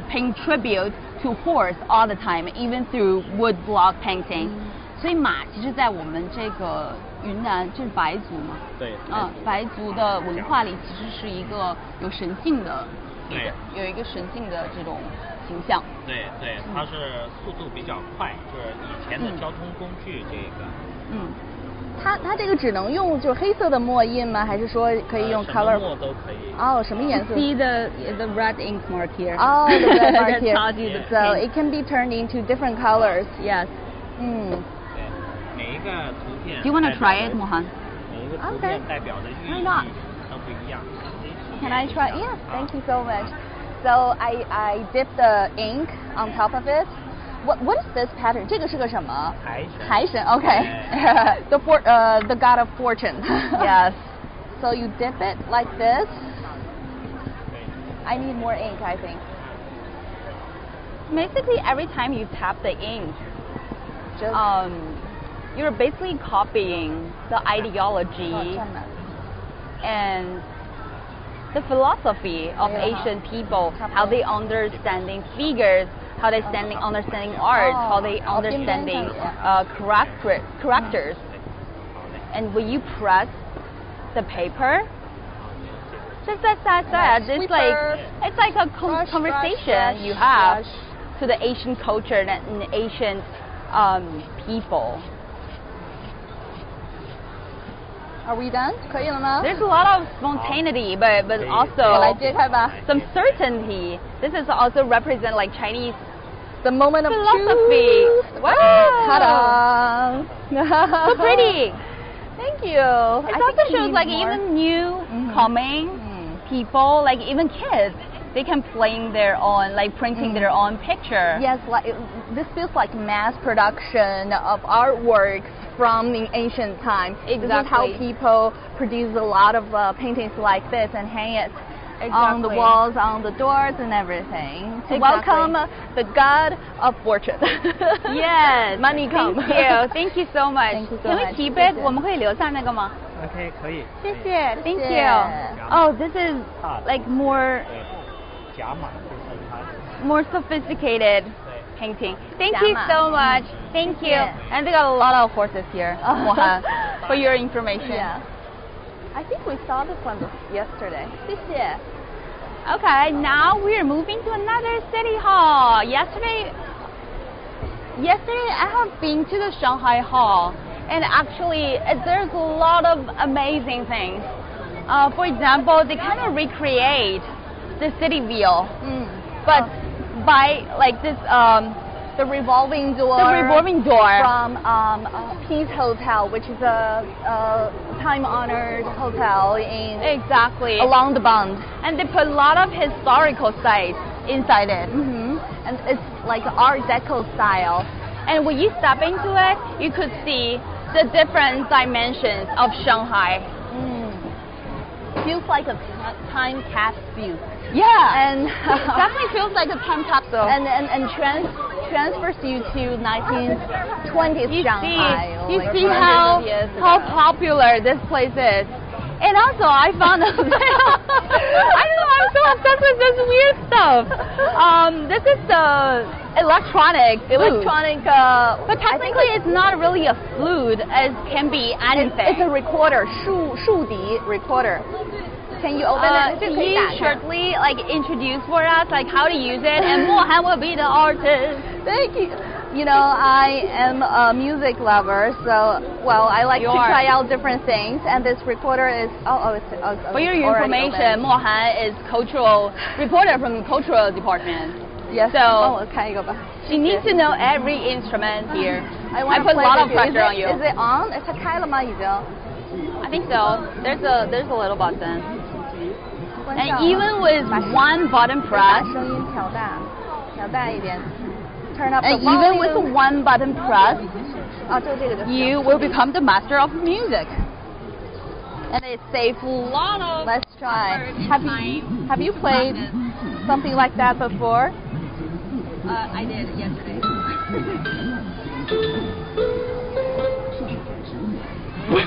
paying tribute to horse all the time, even through wood block painting. 所以马其实在我们这个云南就是白族嘛，对，白族的文化里其实是一个有神性的，对，有一个神性的这种形象。对对，它是速度比较快，就是以前的交通工具这个。它这个只能用就是黑色的墨印吗？还是说可以用 color？ 什么墨都可以。哦，什么颜色 See the red ink mark here. Oh, the red mark here. Tells you the So paint. it can be turned into different colors. Yes. 每一个图片。Do you want to try it, Mohan? 每一个图片代表的寓意都不一样。Can I try? Yes, thank you so much. So I dip the ink on top of it. What is this pattern? 这个是个什么？财神。Okay. The god of fortune. Yes. So you dip it like this. I need more ink, I think. Basically, every time you tap the ink, you're basically copying the ideology and the philosophy of Asian people, how they understanding figures, how they understanding art, how they understanding characters. And when you press the paper, just as I said, it's like a conversation you have to the Asian culture and Asian people. Are we done? 可以了吗？ There's a lot of spontaneity, but also some certainty. This is also represent like Chinese the moment of philosophy. Truth. Wow! Ta-da! So pretty. Thank you. It also shows like even new coming people, like even kids, they can play their own, like printing their own picture. Yes, like this feels like mass production of artworks from the ancient times. Exactly. This is how people produce a lot of paintings like this and hang it on the walls, on the doors, and everything. To welcome the god of fortune. Yes. Money come. Thank you so much. Thank you so Can much. we keep it? 我们可以留下那个吗？ OK， 可以。谢谢 Thank you. Oh, this is like more. 甲马就是它。More sophisticated painting. Thank you so much. Thank you. And they got a lot of horses here, Mohan, for your information. Yeah. I think we saw this one yesterday. 谢谢. Okay, now we are moving to another city hall. Yesterday I have been to the Shanghai hall, and actually there's a lot of amazing things. For example, they kind of recreate the city view, but by like this the revolving door from Peace Hotel, which is a time-honored hotel in along the Bund, and they put a lot of historical sites inside it, and it's like Art Deco style. And when you step into it, you could see the different dimensions of Shanghai. Feels like a time capsule. Yeah, and definitely feels like a time capsule. And transfers you to 1920s Shanghai. You see how popular this place is. And also, I found out, I don't know, I'm so obsessed with this weird stuff. This is the electronic flute. But technically, it's not really a flute, as can be anything. It's a recorder, 竖笛 recorder. Can you open it? Can you shortly like introduce for us like how to use it, and Mohan will be the artist. Thank you. You know, I am a music lover, so I like to try out different things, and this recorder is for your information, Mohan is cultural reporter from the cultural department. Yes. So she needs to know every instrument here. I put a lot of pressure on you. Is it on? 它开了吗？已经 I think so. There's a little button. And even with one button press, 声音调大一点 turn up the and volume. even with one button press, 就这个就 you will become the master of music. And it saves a lot of Let's try. time. Have you played something like that before? I did yesterday. And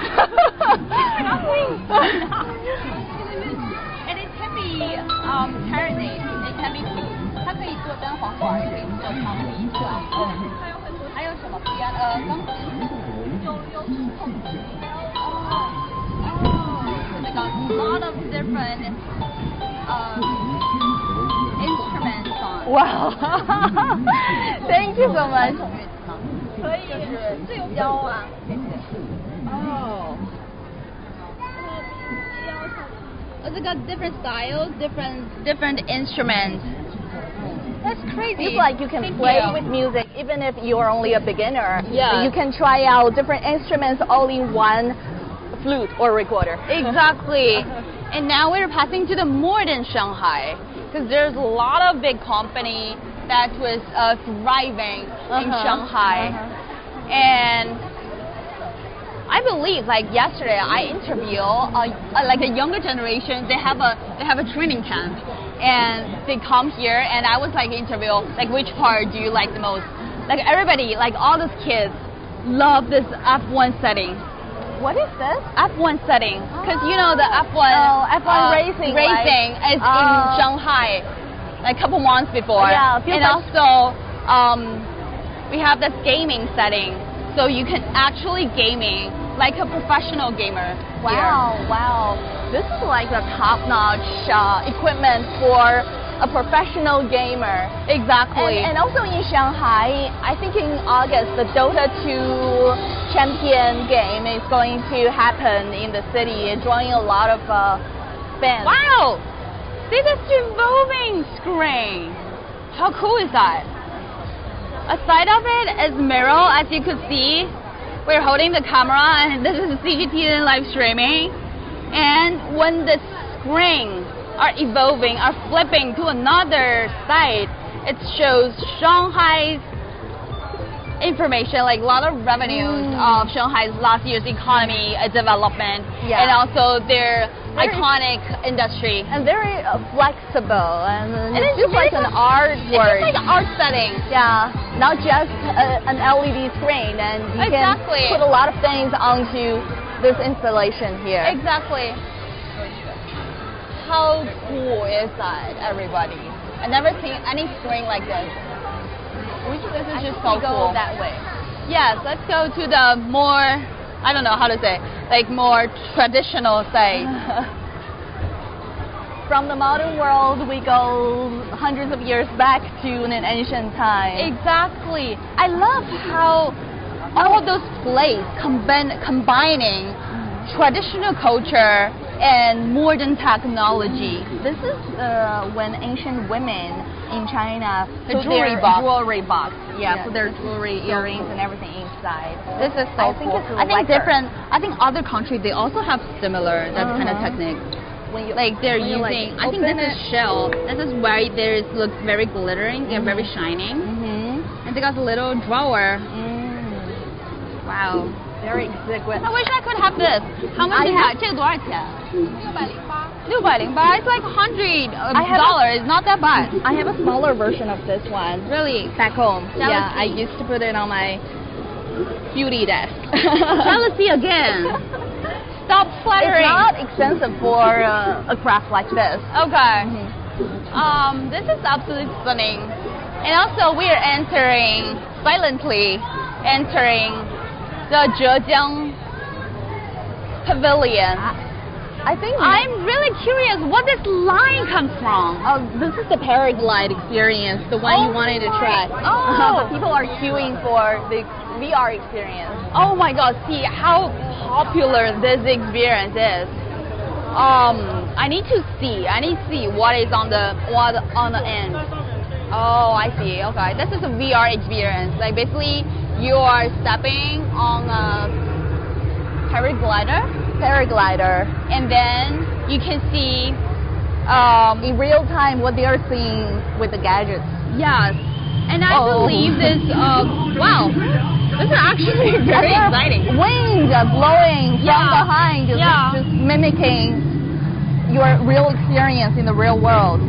it can be paradise, it can be food. 它可以做单簧管，可以做长笛，还有什么钢琴？有指孔琴。Like a lot of different instruments on. Wow. Thank you so much. 可以就是自由标啊。Oh. It's got different styles, different instruments. That's crazy. It's like you can play with music even if you're only a beginner. Yeah. You can try out different instruments all in one flute or recorder. Exactly. And now we're passing to the modern Shanghai because there's a lot of big company that was thriving in Shanghai. And I believe, like yesterday, I interviewed like a younger generation. They have a training camp, and they come here, and I was like interview, like which part do you like the most? Like everybody, like all those kids, love this F1 setting. What is this? F1 setting, because you know the F1 racing is in Shanghai, like a couple months before. Yeah, and also we have this gaming setting, so you can actually gaming like a professional gamer. Wow, wow. This is like the top-notch equipment for a professional gamer. Exactly. And also in Shanghai, I think in August, the Dota 2 champion game is going to happen in the city, drawing a lot of fans. Wow! See this revolving screen. How cool is that? Aside of it is mirror, as you could see. We're holding the camera, and this is CGTN live streaming. And when the screen are evolving, are flipping to another side, it shows Shanghai's information, like a lot of revenues of Shanghai's last year's economy development, and also their iconic industry. And very flexible, and it's just like an artwork. It's just like an art setting. Yeah, not just an LED screen, and you can put a lot of things onto this installation here. Exactly. How cool is that, everybody? I've never seen any screen like this. This is just so cool. Go that way. Yes, let's go to the more, I don't know how to say, like more traditional side. From the modern world, we go hundreds of years back to an ancient time. Exactly. I love how all of those plays combining traditional culture and modern technology. This is when ancient women in China the put jewelry box. Yeah, put their jewelry, earrings, and everything inside. This is so cool. I think other countries they also have similar that kind of technique. When you, like they're using, I think this is shell. This is why there looks very glittering and very shining. And they got a little drawer. Wow. Very exquisite. I wish I could have this. How much is that? 这个多少钱？608. It's like $100. It's not that bad. I have a smaller version of this one. Really? Back home. Jealousy. Yeah, I used to put it on my beauty desk. Jealousy again. Stop flattering. It's not expensive for a craft like this. Okay. This is absolutely stunning. And also we are silently entering the Zhejiang Pavilion. I think I'm really curious what this line comes from. This is the paraglide experience, the one you wanted to try. Oh, people are queuing for the VR experience. Oh my God! See how popular this experience is. I need to see what is on the end. Oh, I see. Okay, this is a VR experience. Like basically, you are stepping on a paraglider, and then you can see in real time what they are seeing with the gadgets. Yes, and I believe this. Wow, this is actually very exciting. Wind blowing from behind, just mimicking your real experience in the real world.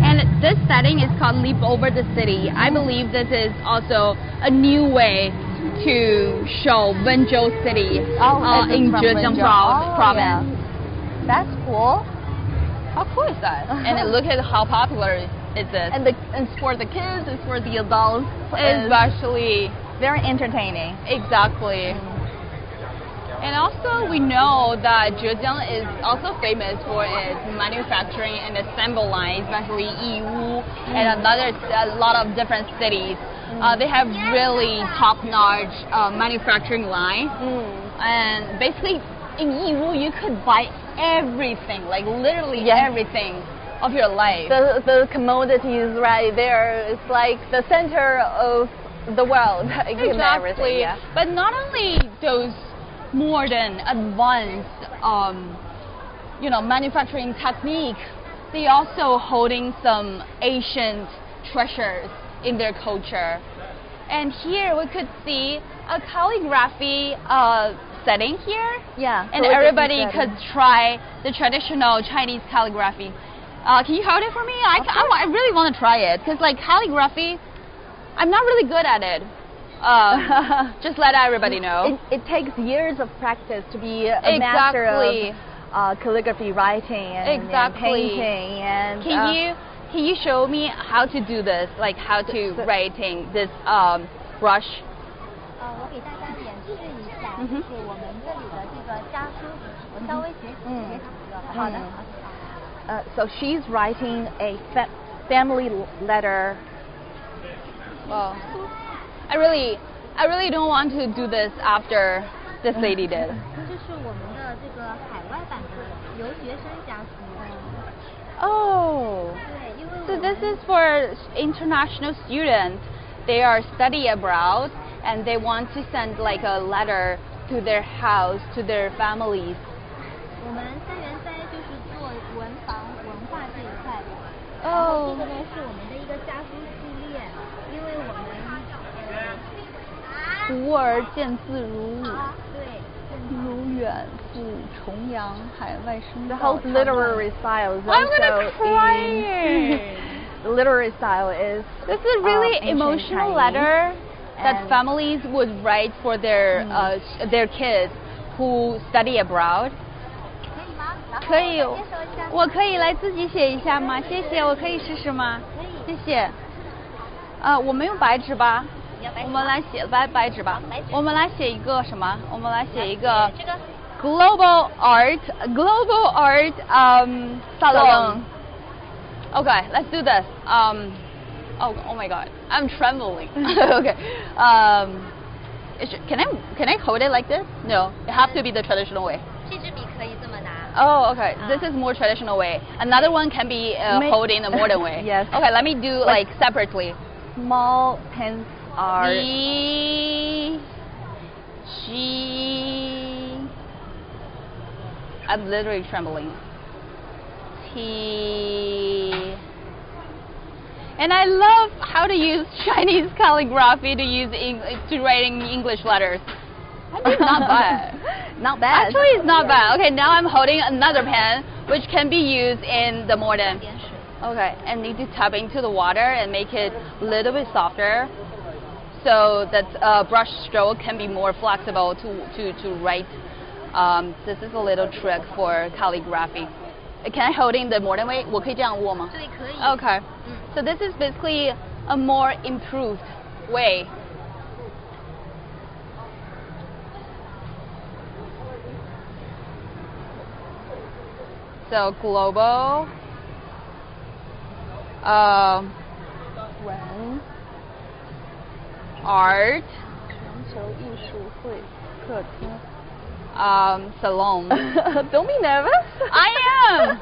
And this setting is called Leap Over the City. I believe this is also a new way to show Wenzhou City in Zhejiang province. Yeah. That's cool. How cool is that? And look at how popular it is. And it's for the kids, it's for the adults. Especially very entertaining. Exactly. And also we know that Zhejiang is also famous for its manufacturing and assembly line, especially Yiwu and a lot of different cities. They have really top-notch manufacturing line. And basically in Yiwu you could buy everything, like literally everything of your life. The commodities right there, it's like the center of the world. Exactly. Yeah. But not only those modern, advanced, manufacturing technique, they also holding some ancient treasures in their culture. And here we could see a calligraphy setting here. Yeah. And everybody could try the traditional Chinese calligraphy. Can you hold it for me? I really want to try it because like calligraphy, I'm not really good at it. Just let everybody know. It takes years of practice to be a master of calligraphy writing and painting. And can you show me how to do this? Like how to writing this brush? 我给大家演示一下，就是我们这里的这个家书，我稍微写几个。好的。So she's writing a family letter. Well, I really don't want to do this after this lady did. 这是我们的这个海外版的留学生家书。Oh. So this is for international students. They are study abroad and they want to send like a letter to their house, to their families. 我们三元斋就是做文房文化这一块的。哦。这个呢是我们的一个家书系列，因为我们无儿见字如晤。对。如远赴重洋，海外生。The whole literary style is I'm gonna cry. The literary style is. This is really emotional letter that families would write for their kids who study abroad. 可以，我可以来自己写一下吗？谢谢，我可以试试吗？谢谢。我们用白纸吧。我们来写白纸吧。我们来写一个什么？我们来写一个 global art salon. Okay, let's do this. Oh my God, I'm trembling. Okay. Can I hold it like this? No, it has to be the traditional way. 这支笔可以这么拿。Oh, okay. This is more traditional way. Another one can be hold in a modern way. Yes. Okay, let me do like separately. Small pens are. G. I'm literally trembling. T. And I love how to use Chinese calligraphy to writing English letters. I think not bad. Not bad. Actually, it's not bad. Okay, now I'm holding another pen, which can be used in the modern. Okay, and need to tap into the water and make it a little bit softer, so that brush stroke can be more flexible to write. This is a little trick for calligraphy. Can I hold it in the modern way? 我可以这样握吗？对，可以。Okay. So this is basically a more improved way. So global. Art. 全球艺术会客厅。Salon. Don't be nervous. I am.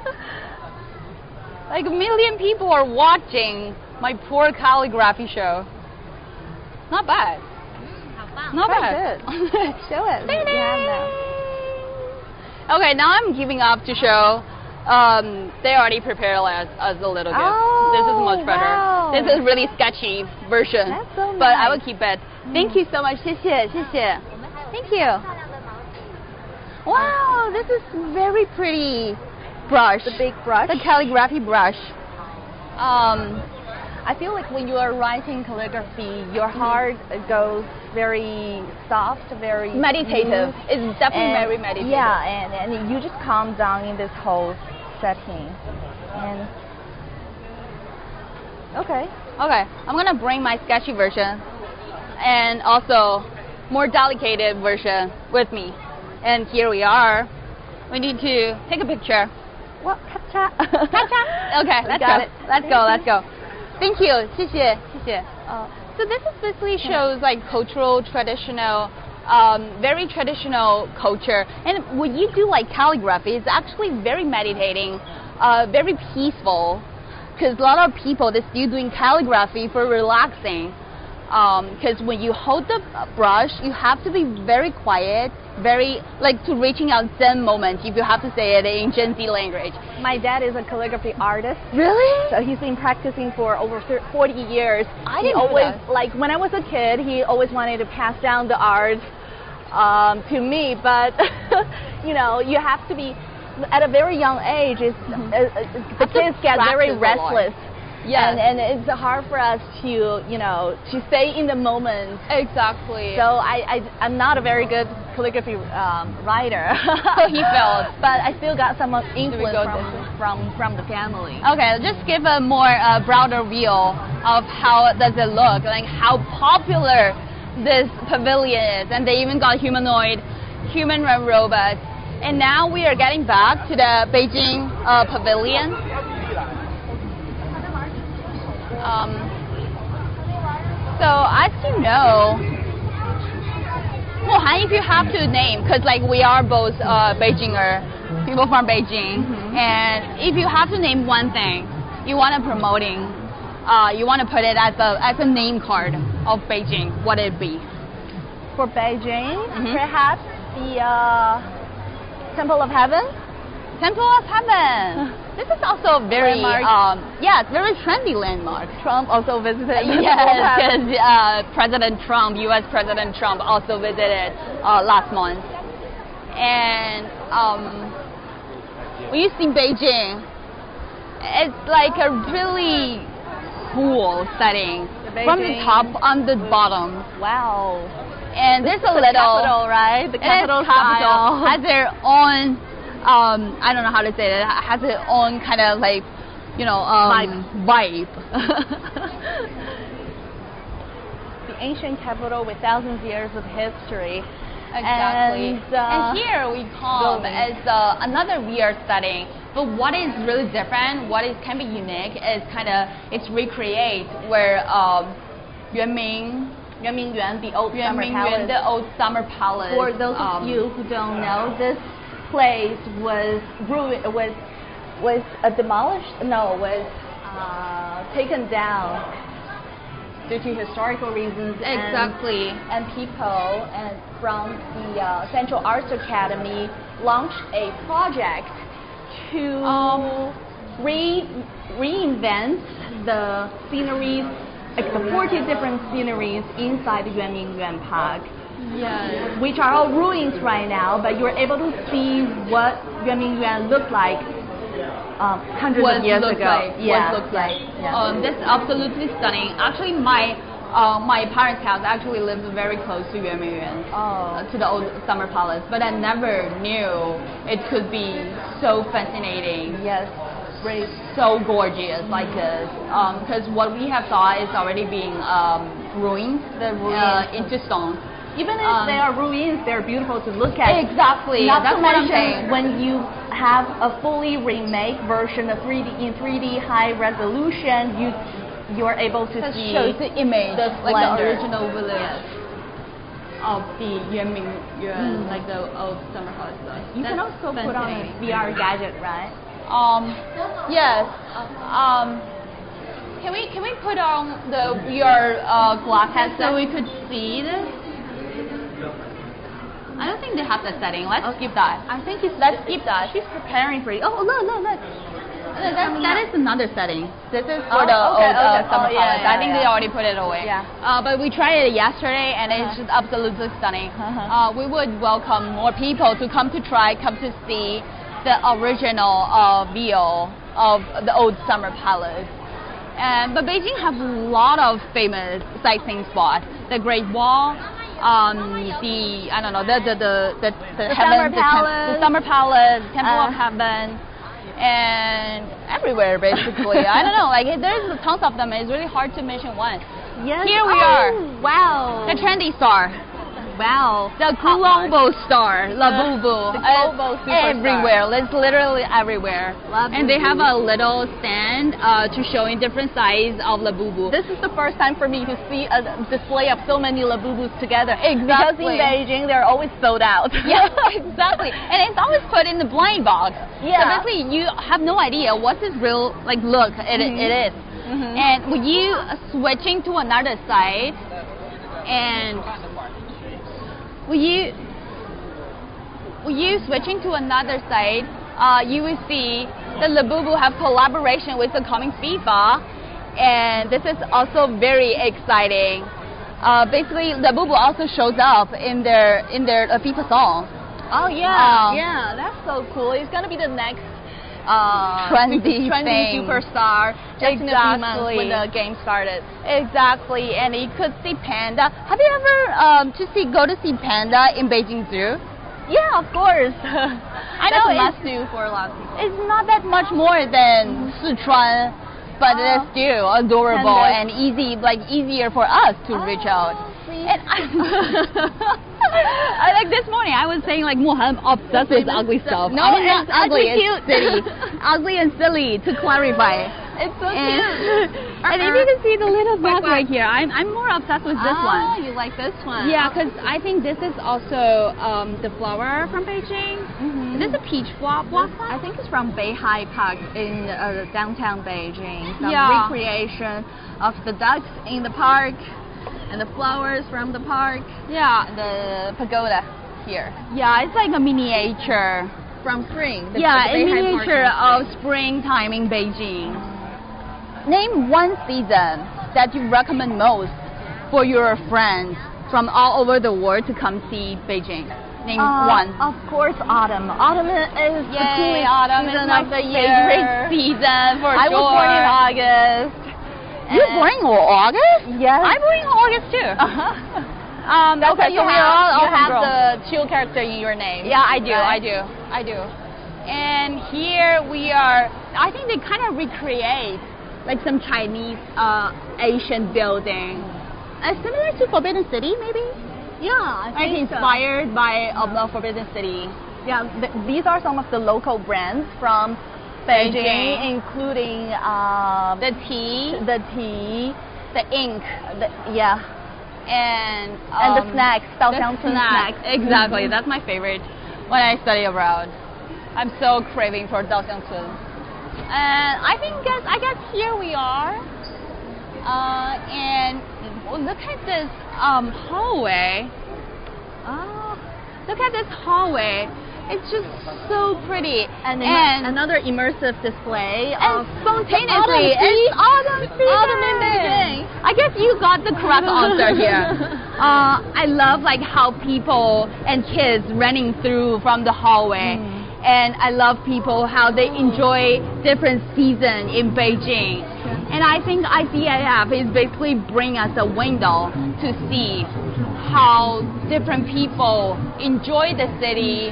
Like a million people are watching my poor calligraphy show. Not bad. Not bad. Good. Show it. Okay, now I'm giving up to show. They already prepared us a little gift. This is much better. Wow. This is really sketchy version. That's so nice. But I will keep it. Thank you so much. 谢谢，谢谢。Thank you. Wow, this is very pretty brush. The big brush. The calligraphy brush. I feel like when you are writing calligraphy, your heart goes very soft, very meditative. smooth. It's definitely very meditative. Yeah, and you just calm down in this whole setting. And okay, I'm gonna bring my sketchy version and also more delicate version with me. And here we are. We need to take a picture. Well, catcha. Okay, let's go. Thank you. 谢谢. So this is basically shows like cultural, traditional, very traditional culture. And when you do like calligraphy, it's actually very meditating, very peaceful. Because a lot of people, they're still doing calligraphy for relaxing. Because when you hold the brush, you have to be very quiet, very like to reaching out Zen moment, if you have to say it in Gen Z language. My dad is a calligraphy artist. Really? So he's been practicing for over 40 years. I didn't know that. Like when I was a kid, he always wanted to pass down the art to me, but you know, you have to be at a very young age. The kids get very restless. Yes. And it's hard for us to, you know, to stay in the moment. Exactly. So I'm not a very good calligraphy writer. So he felt. But I still got some influence from the family. Okay, just give a more broader view of how does it look, like how popular this pavilion is. And they even got human robots. And now we are getting back to the Beijing pavilion. So as you know, well, Han, if you have to name, because like we are both Beijinger, people from Beijing, and if you have to name one thing you want to promoting, you want to put it as a name card of Beijing, what would it be? For Beijing, perhaps the Temple of Heaven. Temple of Heaven. This is also very, very trendy landmark. Trump also visited. Yes, because President Trump, U.S. President Trump also visited last month. And when you see Beijing, it's like a really cool setting. From the top on the bottom. Wow. And there's a little capital, right? The capital style has their own. I don't know how to say it. It has its own kind of like, you know, vibe. The ancient capital with thousands of years of history. Exactly. And here we come as another VR setting. But what is really different, can be unique, is it's recreate where Yuanmingyuan, the old summer palace. The old summer palace. For those of you who don't know, this place was demolished. No, was taken down due to historical reasons. Exactly. And people from the Central Arts Academy launched a project to reinvent the sceneries, like the 40 different sceneries inside the Yuanmingyuan Park. Yes. Which are all ruins right now, but you're able to see what Yuanmingyuan looked like hundreds of years ago. That's absolutely stunning. Actually, my parents' house actually lives very close to Yuanmingyuan, to the old summer palace, but I never knew it could be so fascinating. Yes. Really so gorgeous like this, because what we have saw is already being ruined, into stone. Even if they are ruins, they're beautiful to look at. Exactly. Not That's to what I'm mention saying. when you have a fully remake version of 3D high resolution, you're able to see shows the image, the like the splendor. original village of the Yuanmingyuan, like the old summer palace. You can also put on a VR gadget, right? Yes. Can we put on the VR glasses so we could see this? I don't think they have that setting. Let's skip that. Let's skip that. She's preparing for you. Oh, look. That is another setting. This is for the old summer palace. I think they already put it away. Yeah. But we tried it yesterday, and it's just absolutely stunning. We would welcome more people to come to see the original view of the old summer palace. But Beijing have a lot of famous sightseeing spots. The Great Wall, the I don't know, the Summer Palace, the Summer Palace, Temple of Heaven, and everywhere basically. I don't know, like there's tons of them. It's really hard to mention one. Yes. Here we are. Wow. The trendy star. Wow. The global star, Labubu. The global superstar. Everywhere. It's literally everywhere. Labubu. And they have a little stand to showing different sizes of Labubu. This is the first time for me to see a display of so many Labubus together. Exactly. Because in Beijing, they're always sold out. Yeah, exactly. And it's always put in the blind box. Yeah. So basically, you have no idea what this real look it is. And when you switching to another side, and when you switching to another side, you will see that Labubu have collaboration with the coming FIFA, and this is also very exciting. Basically, Labubu also shows up in their FIFA song. Oh yeah, yeah, that's so cool. It's gonna be the next trendy superstar just in a few months when the game started. Exactly, and you could see panda. Have you ever go to see panda in Beijing Zoo? Yeah, of course. I know it's a must do for a lot of people. It's not that much more than Sichuan, but it's still adorable and easier for us to reach out. And I like this morning I was saying like I'm obsessed with ugly stuff. No, I mean, not it's ugly, cute. it's silly. Ugly and silly to clarify. It's so cute. And if you can see the little bug right here, I'm more obsessed with this one. Oh, you like this one? Yeah, because I think this is also the flower from Beijing. Is this a peach blossom? I think it's from Beihai Park in downtown Beijing. Some recreation of the ducks in the park and the flowers from the park. Yeah. And the pagoda here. Yeah, it's like a miniature. From spring. A miniature of springtime in Beijing. Name one season that you recommend most for your friends from all over the world to come see Beijing. Name one. Of course, autumn. Autumn is the coolest autumn season is my of the favorite season for I sure. was born in August. You're born in August? Yes. I'm born in August too. Okay, so you have the chill character in your name. Yeah, I do. Right? I do. And here we are. I think they kind of recreate like some Chinese Asian building, similar to Forbidden City, maybe. Yeah, I think inspired by Forbidden City. Yeah, these are some of the local brands from Beijing, including the tea, the ink, and the snacks, snacks. Exactly, that's my favorite when I study abroad. I'm so craving for Daoxiangcun. And I guess here we are. And look at this hallway. Look at this hallway. It's just so pretty. And another immersive display and spontaneously. It's autumn in Beijing. I guess you got the correct answer here. I love like how people and kids running through from the hallway. And I love people how they enjoy different seasons in Beijing. And I think ICIF is basically bring us a window to see how different people enjoy the city,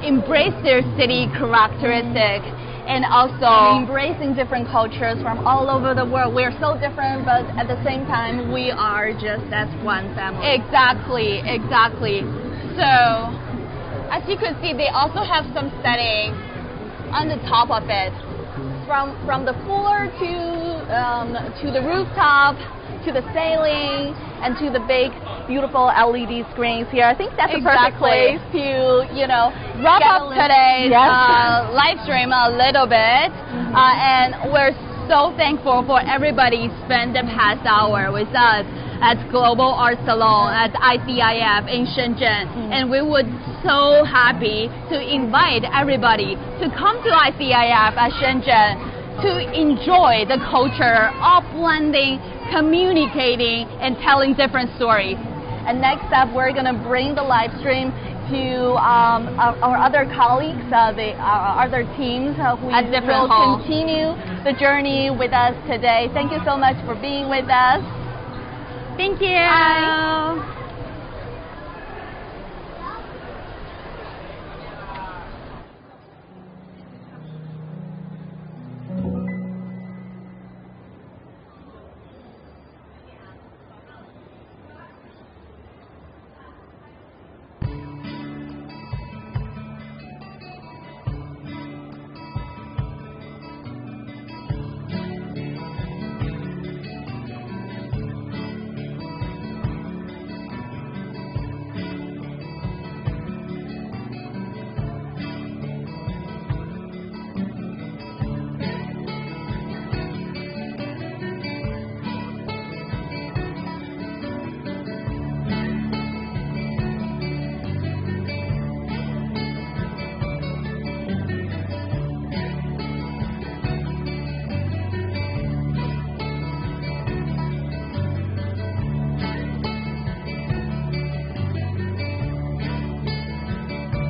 embrace their city characteristics, and also embracing different cultures from all over the world. We're so different, but at the same time, we are just as one family. Exactly. So, as you can see, they also have some settings on the top of it. From the floor to the rooftop, to the ceiling, and to the big, beautiful LED screens here. I think that's a perfect place to, wrap up today's live stream a little bit. And we're so thankful for everybody spend the past hour with us at Global Art Salon at ICIF in Shenzhen. And we would so happy to invite everybody to come to ICIF at Shenzhen to enjoy the culture of blending, communicating, and telling different stories. And next up, we're going to bring the live stream to our other colleagues, our other teams who will continue the journey with us today. Thank you so much for being with us. Thank you. Bye.